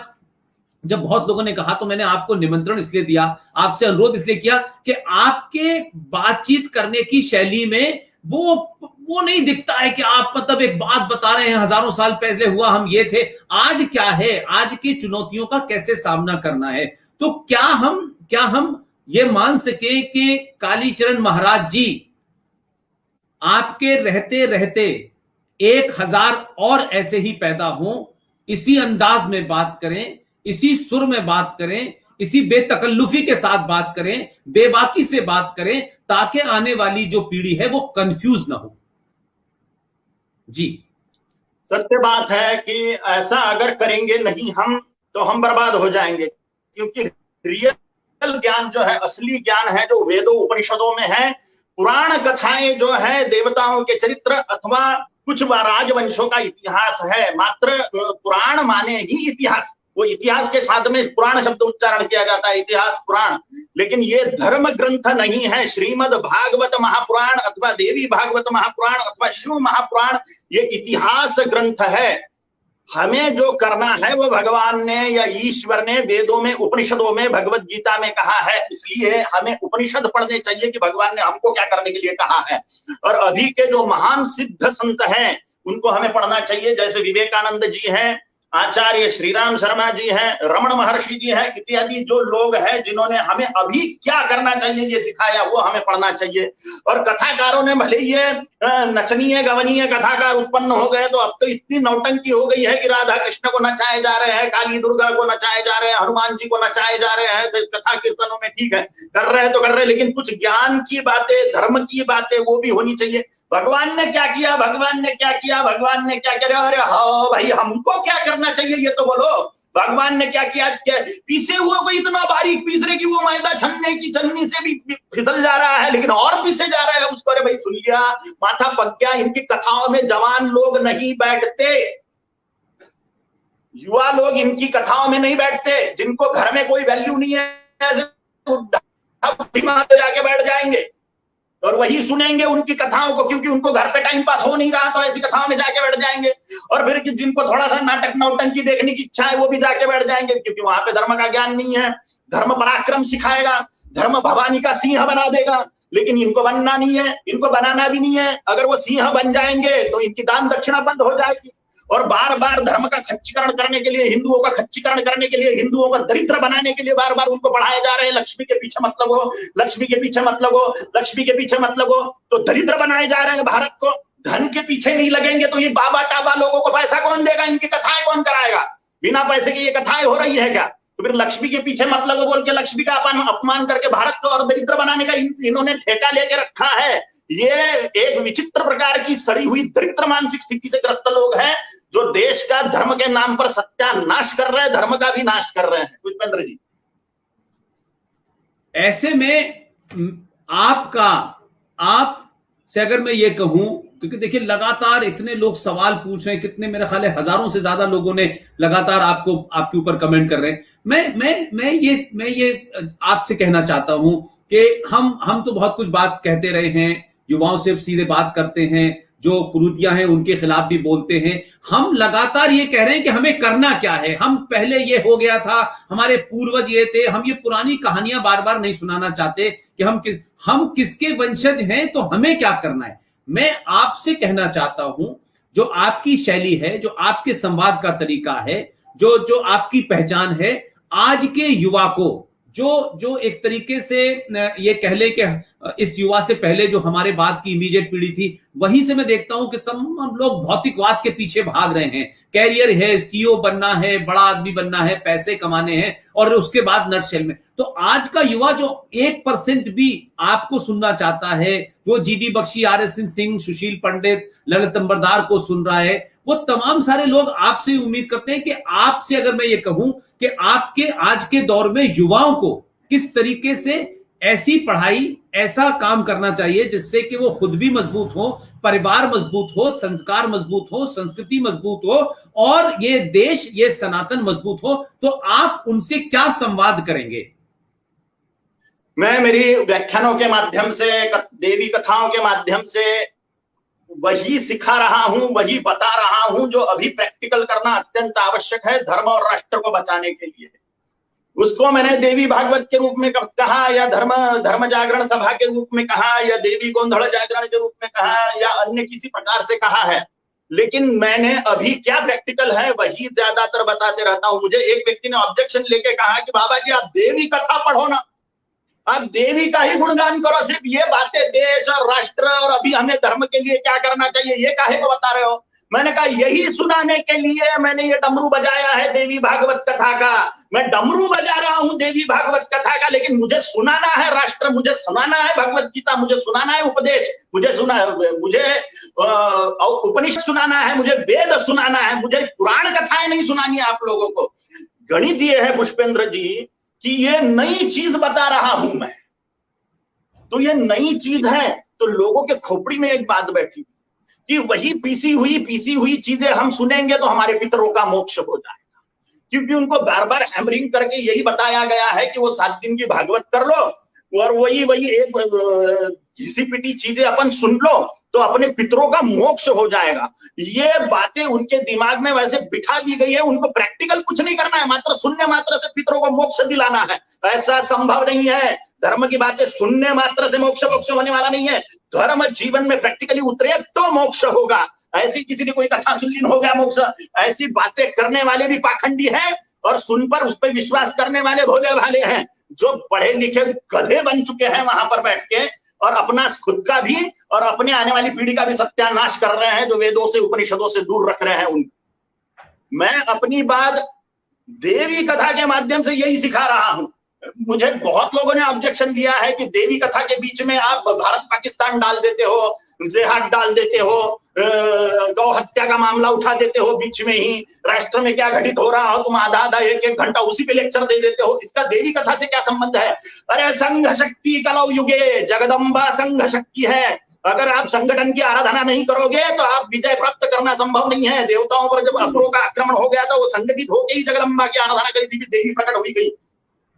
जब बहुत लोगों ने कहा तो मैंने आपको निमंत्रण इसलिए दिया, आपसे अनुरोध इसलिए किया कि आपके बातचीत करने की शैली में वो नहीं दिखता है कि आप मतलब एक बात बता रहे हैं, हजारों साल पहले हुआ, हम ये थे, आज क्या है, आज की चुनौतियों का कैसे सामना करना है। तो क्या हम ये मान सके कि कालीचरण महाराज जी आपके रहते रहते 1000 और ऐसे ही पैदा हों, इसी अंदाज में बात करें, इसी सुर में बात करें, इसी बेतकल्लुफी के साथ बात करें, बेबाकी से बात करें, ताकि आने वाली जो पीढ़ी है वो कंफ्यूज ना हो। जी, सत्य बात है कि ऐसा अगर करेंगे नहीं हम, तो हम बर्बाद हो जाएंगे। क्योंकि रियल ज्ञान जो है, असली ज्ञान है जो वेदों उपनिषदों में है। पुराण कथाएं जो है देवताओं के चरित्र अथवा कुछ राजवंशों का इतिहास है। मात्र पुराण माने ही इतिहास, वो इतिहास के साथ में पुराण शब्द उच्चारण किया जाता है, इतिहास पुराण। लेकिन ये धर्म ग्रंथ नहीं है। श्रीमद् भागवत महापुराण अथवा देवी भागवत महापुराण अथवा शिव महापुराण ये इतिहास ग्रंथ है। हमें जो करना है वो भगवान ने या ईश्वर ने वेदों में, उपनिषदों में, भगवत गीता में कहा है। इसलिए हमें उपनिषद पढ़ने चाहिए कि भगवान ने हमको क्या करने के लिए कहा है। और अभी के जो महान सिद्ध संत हैं उनको हमें पढ़ना चाहिए, जैसे विवेकानंद जी हैं, आचार्य श्रीराम शर्मा जी हैं, रमण महर्षि जी हैं, इत्यादि जो लोग हैं जिन्होंने हमें अभी क्या करना चाहिए ये सिखाया, वो हमें पढ़ना चाहिए। और कथाकारों ने भले ये नचनीय गवनीय कथाकार उत्पन्न हो गए, तो अब तो इतनी नौटंकी हो गई है कि राधा कृष्ण को नचाए जा रहे हैं, काली दुर्गा को नचाए जा रहे हैं, हनुमान जी को नचाए जा रहे हैं कथा कीर्तनों में। ठीक है, कर रहे हैं तो कर रहे हैं, लेकिन कुछ ज्ञान की बातें, धर्म की बातें वो भी होनी चाहिए। भगवान ने क्या किया, भगवान ने क्या किया, भगवान ने क्या किया, अरे हाँ भाई हमको क्या करना चाहिए ये तो बोलो। भगवान ने क्या किया, पीसे हुए को इतना बारीक पीस रहे कि वो मैदा छन्ने की छन्नी से भी फिसल जा रहा है, लेकिन और पीसे जा रहा है उसको। अरे भाई सुन लिया, माथा पक गया। इनकी कथाओं में जवान लोग नहीं बैठते, युवा लोग इनकी कथाओं में नहीं बैठते, जिनको घर में कोई वैल्यू नहीं है जाके बैठ जाएंगे और वही सुनेंगे उनकी कथाओं को, क्योंकि उनको घर पे टाइम पास हो नहीं रहा तो ऐसी कथाओं में जाके बैठ जाएंगे। और फिर जिनको थोड़ा सा नाटक नौटंकी देखने की इच्छा है वो भी जाके बैठ जाएंगे, क्योंकि वहां पे धर्म का ज्ञान नहीं है। धर्म पराक्रम सिखाएगा, धर्म भवानी का सिंह बना देगा, लेकिन इनको बनना नहीं है, इनको बनाना भी नहीं है। अगर वो सिंह बन जाएंगे तो इनकी दान दक्षिणा बंद हो जाएगी। और बार बार धर्म का खच्चीकरण करने के लिए, हिंदुओं का खच्चीकरण करने के लिए, हिंदुओं का दरिद्र बनाने के लिए बार बार उनको पढ़ाया जा रहे हैं, लक्ष्मी के पीछे मत लगो, लक्ष्मी के पीछे मत लगो, लक्ष्मी के पीछे मत लगो। तो दरिद्र बनाए जा रहे हैं भारत को। धन के पीछे नहीं लगेंगे तो ये बाबा टाबा लोगों को पैसा कौन देगा, इनकी कथाएं कौन कराएगा? बिना पैसे के ये कथाएं हो रही है क्या? तो फिर लक्ष्मी के पीछे मत लगो बोल के लक्ष्मी का अपमान करके भारत को और दरिद्र बनाने का इन्होंने ठेका लेके रखा है। ये एक विचित्र प्रकार की सड़ी हुई दरिद्र मानसिक स्थिति से ग्रस्त लोग हैं, जो देश का धर्म के नाम पर सत्यानाश कर रहे हैं, धर्म का भी नाश कर रहे हैं। पुष्पेंद्र जी, ऐसे में आप से अगर मैं ये कहूं, क्योंकि देखिए लगातार इतने लोग सवाल पूछ रहे हैं, कितने मेरे ख्याल है हजारों से ज्यादा लोगों ने लगातार आपके ऊपर कमेंट कर रहे हैं। मैं ये आपसे कहना चाहता हूं कि हम तो बहुत कुछ बात कहते रहे हैं, युवाओं से सीधे बात करते हैं, जो कुरीतियां हैं उनके खिलाफ भी बोलते हैं। हम लगातार ये कह रहे हैं कि हमें करना क्या है। हम पहले ये हो गया था, हमारे पूर्वज ये थे, हम ये पुरानी कहानियां बार बार नहीं सुनाना चाहते कि हम किसके वंशज हैं तो हमें क्या करना है। मैं आपसे कहना चाहता हूं, जो आपकी शैली है, जो आपके संवाद का तरीका है, जो आपकी पहचान है, आज के युवा को जो एक तरीके से ये कह ले कि इस युवा से पहले जो हमारे बाद की इमीडिएट पीढ़ी थी, वहीं से मैं देखता हूं कि तमाम लोग भौतिकवाद के पीछे भाग रहे हैं। कैरियर है, सीईओ बनना है, बड़ा आदमी बनना है, पैसे कमाने हैं, और उसके बाद नटशेल में। तो आज का युवा जो 1% भी आपको सुनना चाहता है, वो जीडी बख्शी, RS सिंह, सुशील पंडित, ललित अंबरदार को सुन रहा है, वो तमाम सारे लोग आपसे उम्मीद करते हैं कि आपसे अगर मैं ये कहूं कि आपके आज के दौर में युवाओं को किस तरीके से ऐसी पढ़ाई, ऐसा काम करना चाहिए जिससे कि वो खुद भी मजबूत हो, परिवार मजबूत हो, संस्कार मजबूत हो, संस्कृति मजबूत हो, और ये देश, ये सनातन मजबूत हो, तो आप उनसे क्या संवाद करेंगे? मैं मेरी व्याख्यानों के माध्यम से, देवी कथाओं के माध्यम से वही सिखा रहा हूं, वही बता रहा हूं जो अभी प्रैक्टिकल करना अत्यंत आवश्यक है धर्म और राष्ट्र को बचाने के लिए। उसको मैंने देवी भागवत के रूप में कहा, या धर्म जागरण सभा के रूप में कहा, या देवी गोंधड़ जागरण के रूप में कहा, या अन्य किसी प्रकार से कहा है, लेकिन मैंने अभी क्या प्रैक्टिकल है वही ज्यादातर बताते रहता हूं। मुझे एक व्यक्ति ने ऑब्जेक्शन लेके कहा कि बाबा जी आप देवी कथा पढ़ो ना, आप देवी का ही गुणगान करो, सिर्फ ये बातें देश और राष्ट्र और अभी हमें धर्म के लिए क्या करना चाहिए ये काहे को बता रहे हो। मैंने कहा यही सुनाने के लिए मैंने ये डमरू बजाया है देवी भागवत कथा का। मैं डमरू बजा रहा हूं देवी भागवत कथा का, लेकिन मुझे सुनाना है राष्ट्र, मुझे सुनाना है भगवत गीता, मुझे सुनाना है उपदेश, मुझे उपनिषद सुनाना है, मुझे वेद सुनाना है, मुझे पुराण कथाएं नहीं सुनानी है आप लोगों को। गणित ये है पुष्पेंद्र जी कि ये नई चीज बता रहा हूं मैं, तो ये नई चीज है, तो लोगों के खोपड़ी में एक बात बैठी कि वही पीसी हुई चीजें हम सुनेंगे तो हमारे पितरों का मोक्ष हो जाएगा, क्योंकि उनको बार बार हैमरिंग करके यही बताया गया है कि वो 7 दिन की भागवत कर लो, और वही वही एक घिसी पिटी चीजें अपन सुन लो तो अपने पितरों का मोक्ष हो जाएगा। ये बातें उनके दिमाग में वैसे बिठा दी गई है, उनको प्रैक्टिकल कुछ नहीं करना है, मात्र सुनने मात्र से पितरों को मोक्ष दिलाना है। ऐसा संभव नहीं है। धर्म की बातें सुनने मात्र से मोक्ष होने वाला नहीं है। धर्म जीवन में प्रैक्टिकली उतरे तो मोक्ष होगा। ऐसी किसी ने कोई कथा सुन ली हो गया मोक्ष, ऐसी बातें करने वाले भी पाखंडी हैं और सुन पर उस पर विश्वास करने वाले भोले भाले हैं। जो पढ़े लिखे गधे बन चुके हैं वहां पर बैठ के और अपना खुद का भी और अपने आने वाली पीढ़ी का भी सत्यानाश कर रहे हैं, जो वेदों से उपनिषदों से दूर रख रहे हैं उनको। मैं अपनी बात देवी कथा के माध्यम से यही सिखा रहा हूं। मुझे बहुत लोगों ने ऑब्जेक्शन किया है कि देवी कथा के बीच में आप भारत पाकिस्तान डाल देते हो, जिहाद डाल देते हो, गौ हत्या का मामला उठा देते हो बीच में ही, राष्ट्र में क्या घटित हो रहा हो तुम आधा आधा एक एक घंटा उसी पे लेक्चर दे देते हो। इसका देवी कथा से क्या संबंध है? अरे संघ शक्ति कलौ युगे, जगदम्बा संघ शक्ति है। अगर आप संगठन की आराधना नहीं करोगे तो आप विजय प्राप्त करना संभव नहीं है। देवताओं पर जब असुरों का आक्रमण हो गया था, वो संगठित होकर ही जगदम्बा की आराधना करी थी, देवी प्रकट हुई गई।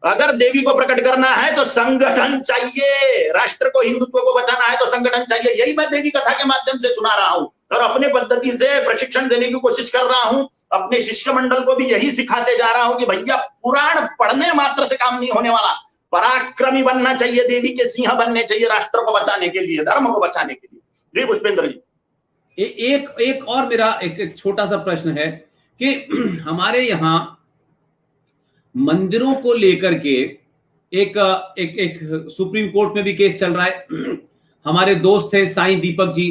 अगर देवी को प्रकट करना है तो संगठन चाहिए, राष्ट्र को हिंदुत्व को बचाना है तो संगठन चाहिए। यही मैं देवी कथा के माध्यम से सुना रहा हूं और अपने पद्धति से प्रशिक्षण देने की कोशिश कर रहा हूं। अपने शिष्य मंडल को भी यही सिखाते जा रहा हूं कि भैया पुराण पढ़ने मात्र से काम नहीं होने वाला, पराक्रमी बनना चाहिए, देवी के सिंह बनने चाहिए राष्ट्र को बचाने के लिए, धर्म को बचाने के लिए। जी पुष्पेंद्र जी। एक और मेरा एक छोटा सा प्रश्न है कि हमारे यहाँ मंदिरों को लेकर के एक सुप्रीम कोर्ट में भी केस चल रहा है। हमारे दोस्त थे साईं दीपक जी,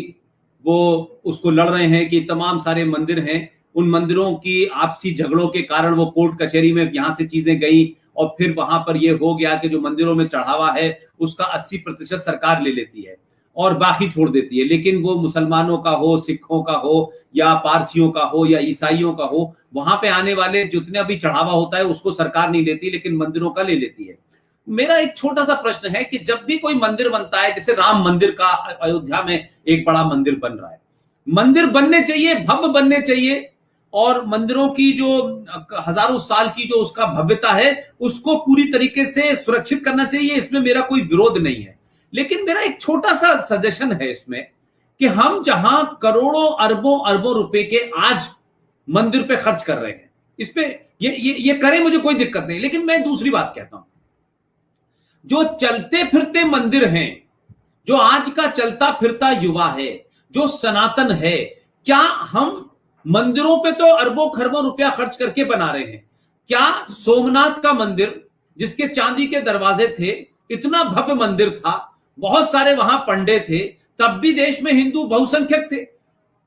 वो उसको लड़ रहे हैं कि तमाम सारे मंदिर हैं, उन मंदिरों की आपसी झगड़ों के कारण वो कोर्ट कचहरी में यहां से चीजें गई और फिर वहां पर ये हो गया कि जो मंदिरों में चढ़ावा है उसका 80% सरकार ले लेती है और बाकी छोड़ देती है। लेकिन वो मुसलमानों का हो, सिखों का हो या पारसियों का हो या ईसाइयों का हो, वहां पे आने वाले जितने भी चढ़ावा होता है उसको सरकार नहीं लेती, लेकिन मंदिरों का ले लेती है। मेरा एक छोटा सा प्रश्न है कि जब भी कोई मंदिर बनता है, जैसे राम मंदिर का अयोध्या में एक बड़ा मंदिर बन रहा है, मंदिर बनने चाहिए, भव्य बनने चाहिए और मंदिरों की जो हजारों साल की जो उसका भव्यता है उसको पूरी तरीके से सुरक्षित करना चाहिए, इसमें मेरा कोई विरोध नहीं है। लेकिन मेरा एक छोटा सा सजेशन है इसमें कि हम जहां करोड़ों अरबों रुपए के आज मंदिर पे खर्च कर रहे हैं, इस पे ये करें, मुझे कोई दिक्कत नहीं। लेकिन मैं दूसरी बात कहता हूं, जो चलते फिरते मंदिर हैं, जो आज का चलता फिरता युवा है, जो सनातन है, क्या हम मंदिरों पे तो अरबों खरबों रुपया खर्च करके बना रहे हैं? क्या सोमनाथ का मंदिर जिसके चांदी के दरवाजे थे, इतना भव्य मंदिर था, बहुत सारे वहां पंडे थे, तब भी देश में हिंदू बहुसंख्यक थे।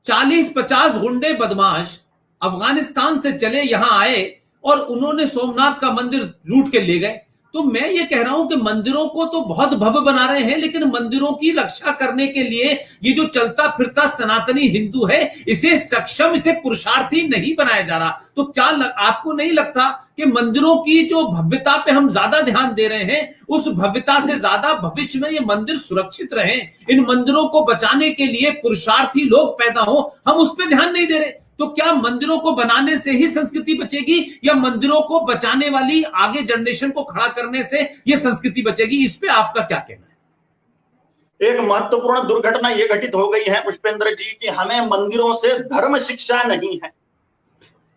40-50 गुंडे बदमाश अफगानिस्तान से चले यहां आए और उन्होंने सोमनाथ का मंदिर लूट के ले गए। तो मैं ये कह रहा हूं कि मंदिरों को तो बहुत भव्य बना रहे हैं, लेकिन मंदिरों की रक्षा करने के लिए ये जो चलता फिरता सनातनी हिंदू है, इसे सक्षम, इसे पुरुषार्थी नहीं बनाया जा रहा। तो क्या आपको नहीं लगता कि मंदिरों की जो भव्यता पे हम ज्यादा ध्यान दे रहे हैं, उस भव्यता से ज्यादा भविष्य में ये मंदिर सुरक्षित रहें, इन मंदिरों को बचाने के लिए पुरुषार्थी लोग पैदा हो, हम उस पर ध्यान नहीं दे रहे? तो क्या मंदिरों को बनाने से ही संस्कृति बचेगी या मंदिरों को बचाने वाली आगे जनरेशन को खड़ा करने से ये संस्कृति बचेगी? इस पे आपका क्या कहना है? एक महत्वपूर्ण दुर्घटना ये घटित हो गई है पुष्पेंद्र जी कि हमें मंदिरों से धर्म शिक्षा नहीं है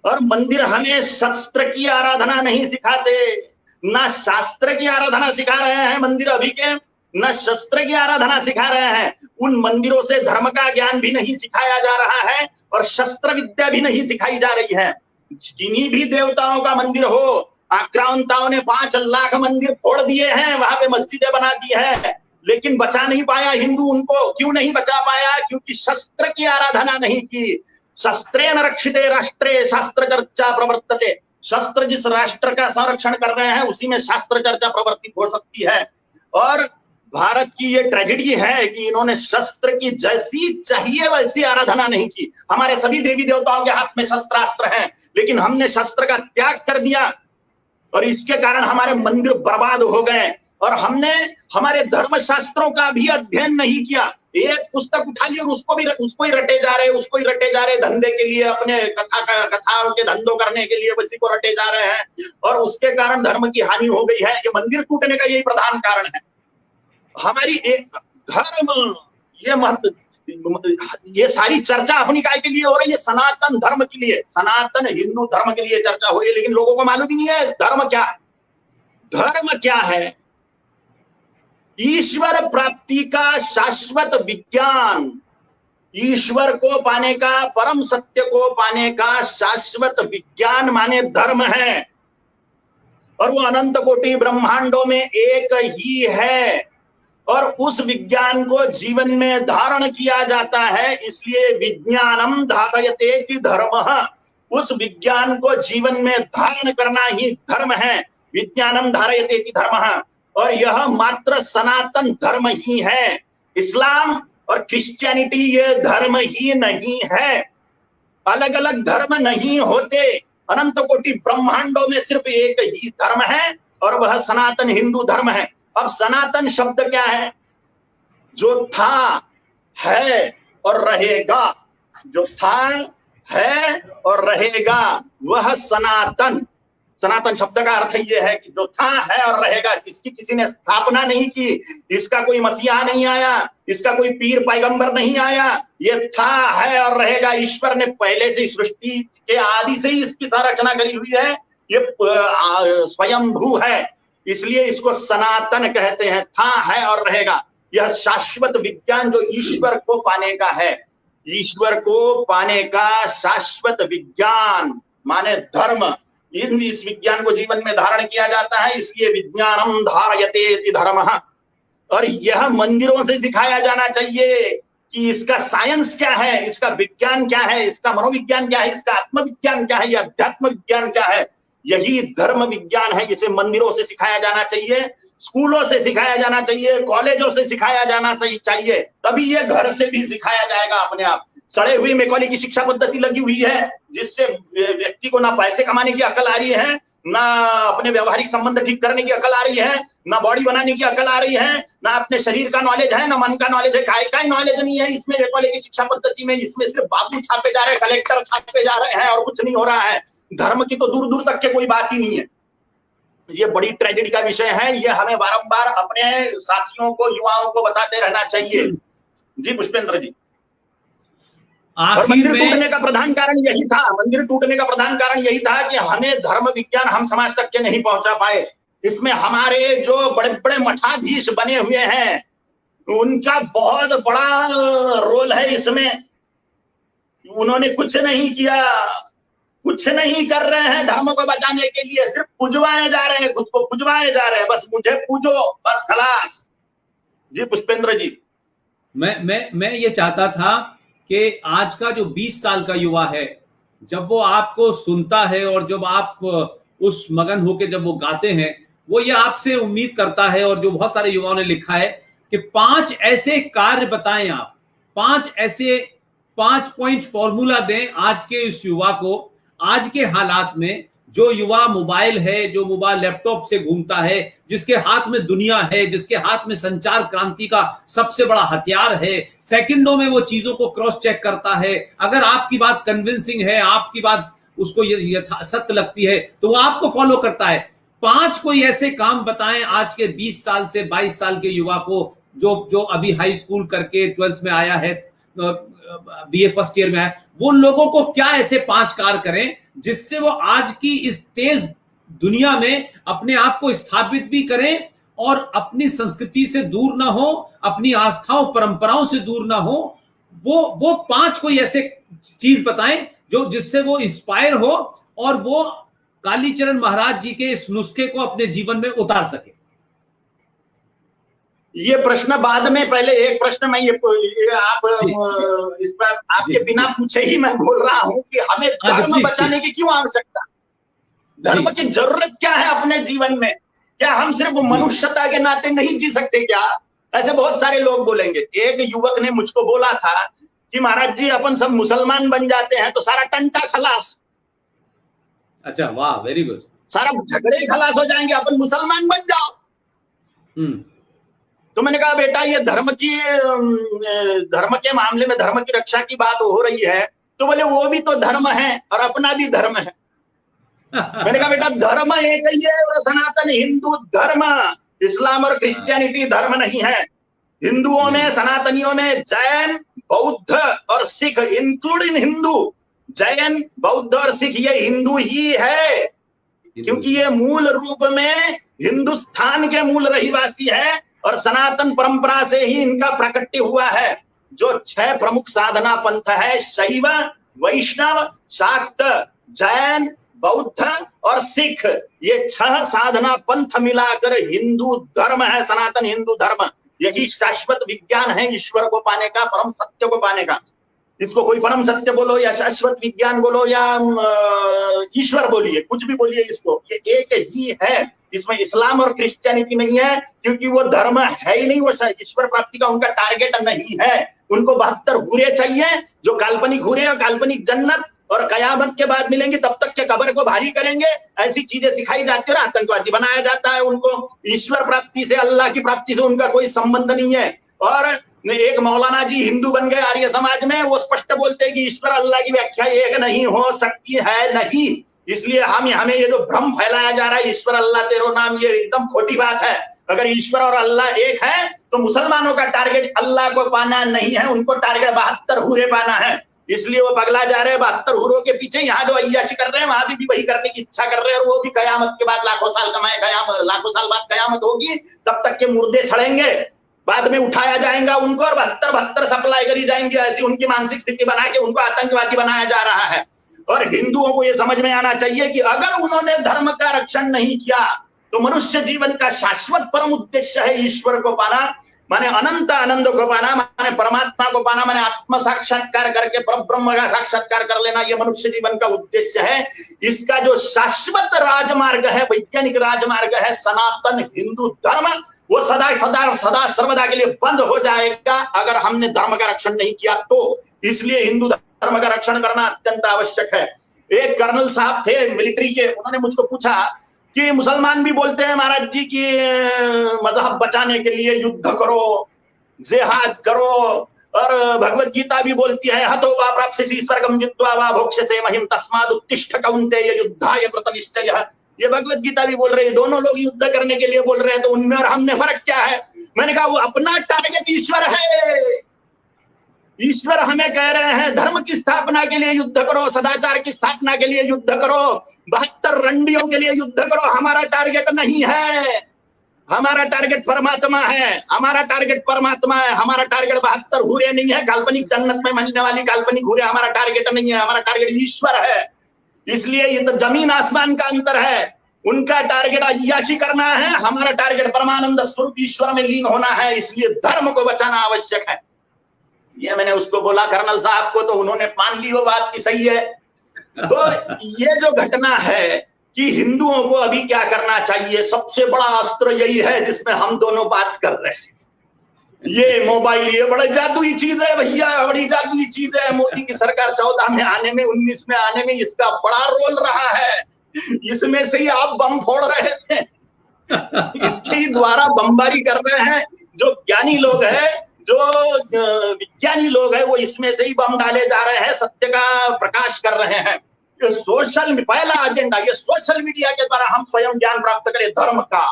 और मंदिर हमें शस्त्र की आराधना नहीं सिखाते, ना शास्त्र की आराधना सिखा रहे हैं मंदिर अभी के, न शस्त्र की आराधना सिखा रहे हैं। उन मंदिरों से धर्म का ज्ञान भी नहीं सिखाया जा रहा है और शस्त्र विद्या भी नहीं सिखाई जा रही है। जिन्हीं भी देवताओं का मंदिर हो, आक्रांताओं ने 5 लाख मंदिर फोड़ दिए हैं, वहां पे मस्जिदें बना दी है, लेकिन बचा नहीं पाया हिंदू उनको। क्यों नहीं बचा पाया? क्योंकि शस्त्र की आराधना नहीं की। शस्त्रेण रक्षिते राष्ट्रे शास्त्र चर्चा प्रवर्तते। शस्त्र जिस राष्ट्र का संरक्षण कर रहे हैं उसी में शास्त्र चर्चा प्रवर्तित हो सकती है। और भारत की ये ट्रेजेडी है कि इन्होंने शस्त्र की जैसी चाहिए वैसी आराधना नहीं की। हमारे सभी देवी देवताओं के हाथ में शस्त्रास्त्र हैं, लेकिन हमने शस्त्र का त्याग कर दिया और इसके कारण हमारे मंदिर बर्बाद हो गए। और हमने हमारे धर्म शास्त्रों का भी अध्ययन नहीं किया। एक पुस्तक उठा ली और उसको ही रटे जा रहे धंधे के लिए, अपने कथाओं के धंधों करने के लिए उसी को रटे जा रहे हैं और उसके कारण धर्म की हानि हो गई है। ये मंदिर टूटने का यही प्रधान कारण है। हमारी एक धर्म, ये महत्व, ये सारी चर्चा अपनी काय के लिए हो रही है? सनातन धर्म के लिए, सनातन हिंदू धर्म के लिए चर्चा हो रही है, लेकिन लोगों को मालूम ही नहीं है धर्म क्या है। धर्म क्या है? ईश्वर प्राप्ति का शाश्वत विज्ञान, ईश्वर को पाने का, परम सत्य को पाने का शाश्वत विज्ञान माने धर्म है। और वो अनंत कोटि ब्रह्मांडों में एक ही है, और उस विज्ञान को जीवन में धारण किया जाता है, इसलिए विज्ञानम धारयते इति धर्मः। उस विज्ञान को जीवन में धारण करना ही धर्म है, विज्ञानम धारयते इति धर्मः। और यह मात्र सनातन धर्म ही है। इस्लाम और क्रिश्चियनिटी ये धर्म ही नहीं है, अलग अलग धर्म नहीं होते। अनंत कोटि ब्रह्मांडों में सिर्फ एक ही धर्म है, और वह सनातन हिंदू धर्म है। अब सनातन शब्द क्या है? जो था, है और रहेगा, जो था, है और रहेगा, वह सनातन। सनातन शब्द का अर्थ यह है कि जो था, है और रहेगा, इसकी किसी ने स्थापना नहीं की, इसका कोई मसीहा नहीं आया, इसका कोई पीर पैगंबर नहीं आया, ये था, है और रहेगा। ईश्वर ने पहले से सृष्टि के आदि से ही इसकी संरचना करी हुई है, ये स्वयंभू है, इसलिए इसको सनातन कहते हैं। था, है और रहेगा, यह शाश्वत विज्ञान जो ईश्वर को पाने का है, ईश्वर को पाने का शाश्वत विज्ञान माने धर्म। इस विज्ञान को जीवन में धारण किया जाता है, इसलिए विज्ञानम धारयते इति धर्मः। और यह मंदिरों से सिखाया जाना चाहिए कि इसका साइंस क्या है, इसका विज्ञान क्या है, इसका मनोविज्ञान क्या है, इसका आत्मविज्ञान क्या है, या अध्यात्म विज्ञान क्या है। यही धर्म विज्ञान है, जिसे मंदिरों से सिखाया जाना चाहिए, स्कूलों से सिखाया जाना चाहिए, कॉलेजों से सिखाया जाना चाहिए, तभी ये घर से भी सिखाया जाएगा अपने आप। सड़े हुई मैकॉले की शिक्षा पद्धति लगी हुई है, जिससे व्यक्ति को ना पैसे कमाने की अकल आ रही है, ना अपने व्यवहारिक संबंध ठीक करने की अकल आ रही है, ना बॉडी बनाने की अकल आ रही है, ना अपने शरीर का नॉलेज है, ना मन का नॉलेज है, काय का नॉलेज नहीं है इसमें मैकॉले की शिक्षा पद्धति में। इसमें सिर्फ बाबू छापे जा रहे हैं, कलेक्टर छापे जा रहे हैं, और कुछ नहीं हो रहा है। धर्म की तो दूर दूर तक के कोई बात ही नहीं है। ये बड़ी ट्रेजेडी का विषय है, ये हमें बारंबार अपने साथियों को, युवाओं को बताते रहना चाहिए। जी पुष्पेंद्र जी। और मंदिर टूटने का प्रधान कारण यही था, मंदिर टूटने का प्रधान कारण यही था कि हमें धर्म विज्ञान हम समाज तक के नहीं पहुंचा पाए। इसमें हमारे जो बड़े बड़े मठाधीश बने हुए हैं, उनका बहुत बड़ा रोल है इसमें। उन्होंने कुछ नहीं किया, कुछ नहीं कर रहे हैं धर्म को बचाने के लिए, सिर्फ पुजवाए जा रहे हैं, खुद को पुजवाए जा रहे हैं, बस मुझे पूजो, बस खलास। जी पुष्पेंद्र जी। मैं ये चाहता था कि आज का जो 20 साल का युवा है, जब वो आपको सुनता है और जब आप उस मगन होके जब वो गाते हैं, वो ये आपसे उम्मीद करता है, और जो बहुत सारे युवाओं ने लिखा है कि 5 ऐसे कार्य बताएं आप, 5 पॉइंट फॉर्मूला दें आज के इस युवा को। आज के हालात में जो युवा मोबाइल है, जो मोबाइल लैपटॉप से घूमता है, जिसके हाथ में दुनिया है, जिसके हाथ में संचार क्रांति का सबसे बड़ा हथियार है, सेकंडों में वो चीजों को क्रॉस चेक करता है। अगर आपकी बात कन्विंसिंग है, आपकी बात उसको सत्य लगती है, तो वो आपको फॉलो करता है। 5 कोई ऐसे काम बताएं आज के 20 साल से 22 साल के युवा को, जो अभी हाई स्कूल करके 12th में आया है, बीए फर्स्ट ईयर में है, वो लोगों को क्या ऐसे 5 कार्य करें जिससे वो आज की इस तेज दुनिया में अपने आप को स्थापित भी करें और अपनी संस्कृति से दूर ना हो, अपनी आस्थाओं परंपराओं से दूर ना हो। वो 5 कोई ऐसे चीज बताएं जो जिससे वो इंस्पायर हो और वो कालीचरण महाराज जी के इस नुस्खे को अपने जीवन में उतार सके। ये प्रश्न बाद में, पहले एक प्रश्न मैं ये आप इस पर आपके बिना पूछे ही मैं बोल रहा हूं कि हमें धर्म बचाने की क्यों आवश्यकता, धर्म की जरूरत क्या है अपने जीवन में? क्या हम सिर्फ मनुष्यता के नाते नहीं जी सकते क्या? ऐसे बहुत सारे लोग बोलेंगे। एक युवक ने मुझको बोला था कि महाराज जी अपन सब मुसलमान बन जाते हैं तो सारा टंटा खलास। अच्छा, वाह, वेरी गुड। सारा झगड़े खलास हो जाएंगे, अपन मुसलमान बन जाओ। तो मैंने कहा बेटा, ये धर्म के मामले में धर्म की रक्षा की बात हो रही है, तो बोले वो भी तो धर्म है और अपना भी धर्म है। मैंने कहा बेटा, धर्म एक ही है, और सनातन हिंदू धर्म इस्लाम और क्रिश्चियनिटी धर्म नहीं है। हिंदुओं में, सनातनियों में जैन, बौद्ध और सिख, इंक्लूडिंग हिंदू, जैन, बौद्ध और सिख ये हिंदू ही है, क्योंकि ये मूल रूप में हिंदुस्तान के मूल रहिवासी है और सनातन परंपरा से ही इनका प्रकट्य हुआ है। जो 6 प्रमुख साधना पंथ है, शैव, वैष्णव, शाक्त, जैन, बौद्ध और सिख, ये 6 साधना पंथ मिलाकर हिंदू धर्म है, सनातन हिंदू धर्म। यही शाश्वत विज्ञान है ईश्वर को पाने का, परम सत्य को पाने का। इसको कोई परम सत्य बोलो या शाश्वत विज्ञान बोलो या ईश्वर बोलिए, कुछ भी बोलिए, इसको ये एक ही है। इसमें इस्लाम और क्रिश्चियनिटी नहीं है, क्योंकि वो धर्म है ही नहीं, वो ईश्वर प्राप्ति का उनका टारगेट नहीं है। उनको 72 हूरे चाहिए, जो काल्पनिक हूरे और काल्पनिक जन्नत और कयामत के बाद मिलेंगे, तब तक के कब्र को भारी करेंगे, ऐसी चीजें सिखाई जाती है और आतंकवादी बनाया जाता है उनको। ईश्वर प्राप्ति से, अल्लाह की प्राप्ति से उनका कोई संबंध नहीं है। और एक मौलाना जी हिंदू बन गए आर्य समाज में, वो स्पष्ट बोलते हैं कि ईश्वर अल्लाह की व्याख्या एक नहीं हो सकती है, नहीं। इसलिए हमें ये जो भ्रम फैलाया जा रहा है ईश्वर अल्लाह तेरो नाम, ये एकदम खोटी बात है। अगर ईश्वर और अल्लाह एक है तो मुसलमानों का टारगेट अल्लाह को पाना नहीं है, उनको टारगेट 72 हूरे पाना है। इसलिए वो पगला जा रहे हैं 72 हूरों के पीछे। यहाँ जो अय्याशी कर रहे हैं वहां भी वही करने की इच्छा कर रहे हैं, और वो भी कयामत के बाद लाखों साल कमाए, लाखों साल बाद कयामत होगी, तब तक के मुर्दे सड़ेंगे, बाद में उठाया जाएगा उनको और 72 सप्लाई करी जाएंगे। ऐसी उनकी मानसिक स्थिति बना के उनको आतंकवादी बनाया जा रहा है। और हिंदुओं को यह समझ में आना चाहिए कि अगर उन्होंने धर्म का रक्षण नहीं किया तो मनुष्य जीवन का शाश्वत परम उद्देश्य है ईश्वर को पाना, माने अनंत आनंद को पाना, माने परमात्मा को पाना, माने आत्म साक्षात्कार करके परब्रह्म का साक्षात्कार कर लेना, यह मनुष्य जीवन का उद्देश्य है। इसका जो शाश्वत राजमार्ग है, वैज्ञानिक राजमार्ग है, सनातन हिंदू धर्म, वो सदा सदा सदा सर्वदा के लिए बंद हो जाएगा अगर हमने धर्म का रक्षण नहीं किया तो। इसलिए हिंदू धर्म का रक्षण करना अत्यंत आवश्यक है। एक कर्नल साहब थे मिलिट्री के, उन्होंने मुझको पूछा कि मुसलमान भी बोलते हैं महाराज जी की मजहब बचाने के लिए युद्ध करो, जिहाद करो, और भगवत गीता भी बोलती है हतो वा प्राप्स्यसि स्वर्गं जित्वा वा भोक्ष्यसे महिं तस्माद् उत्तिष्ठ कौन्तेय युद्धाय कृतनिश्चयः। ये भगवत गीता भी बोल रही है, दोनों लोग युद्ध करने के लिए बोल रहे हैं, तो उनमें और हमने फर्क क्या है? मैंने कहा वो अपना टारगेट ईश्वर है। ईश्वर हमें कह रहे हैं धर्म की स्थापना के लिए युद्ध करो, सदाचार की स्थापना के लिए युद्ध करो, 72 रंडियों के लिए युद्ध करो। हमारा टारगेट नहीं है, हमारा टारगेट परमात्मा है, हमारा टारगेट परमात्मा है। हमारा टारगेट 72 हूरे नहीं है, काल्पनिक जन्नत में मिलने वाली काल्पनिक हूरे हमारा टारगेट नहीं है। हमारा टारगेट ईश्वर है। इसलिए ये तो जमीन आसमान का अंतर है। उनका टारगेट अय्याशी करना है, हमारा टारगेट परमानंद स्वरूप ईश्वर में लीन होना है। इसलिए धर्म को बचाना आवश्यक है। ये मैंने उसको बोला कर्नल साहब को, तो उन्होंने मान ली वो बात की सही है। तो ये जो घटना है कि हिंदुओं को अभी क्या करना चाहिए, सबसे बड़ा अस्त्र यही है जिसमें हम दोनों बात कर रहे हैं। ये मोबाइल, ये बड़ा जादुई चीज है भैया, बड़ी जादुई चीज है। मोदी की सरकार 14 में आने में, 19 में आने में इसका बड़ा रोल रहा है। इसमें से ही आप बम फोड़ रहे थे, इसके द्वारा बमबारी कर रहे हैं। जो ज्ञानी लोग हैं, जो विज्ञानी लोग हैं, वो इसमें से ही बम डाले जा रहे हैं, सत्य का प्रकाश कर रहे हैं। ये सोशल, पहला एजेंडा ये सोशल मीडिया के द्वारा हम स्वयं ज्ञान प्राप्त करें धर्म का,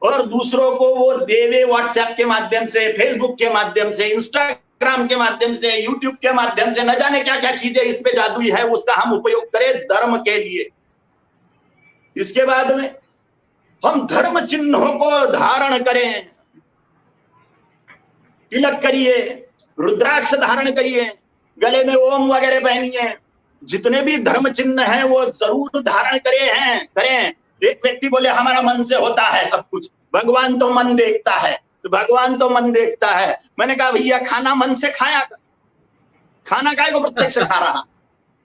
और दूसरों को वो देवे व्हाट्सएप के माध्यम से, फेसबुक के माध्यम से, इंस्टाग्राम के माध्यम से, यूट्यूब के माध्यम से, न जाने क्या क्या चीजें इस पे जादुई है, उसका हम उपयोग करें धर्म के लिए। इसके बाद में हम धर्म चिन्हों को धारण करें, तिलक करिए, रुद्राक्ष धारण करिए, गले में ओम वगैरह पहनिए, जितने भी धर्म चिन्ह हैं वो जरूर धारण करें। एक व्यक्ति बोले हमारा मन से होता है सब कुछ, भगवान तो मन देखता है। तो भगवान तो मन देखता है, मैंने कहा भैया खाना मन से खाया कर, खाना काय को प्रत्यक्ष खा रहा,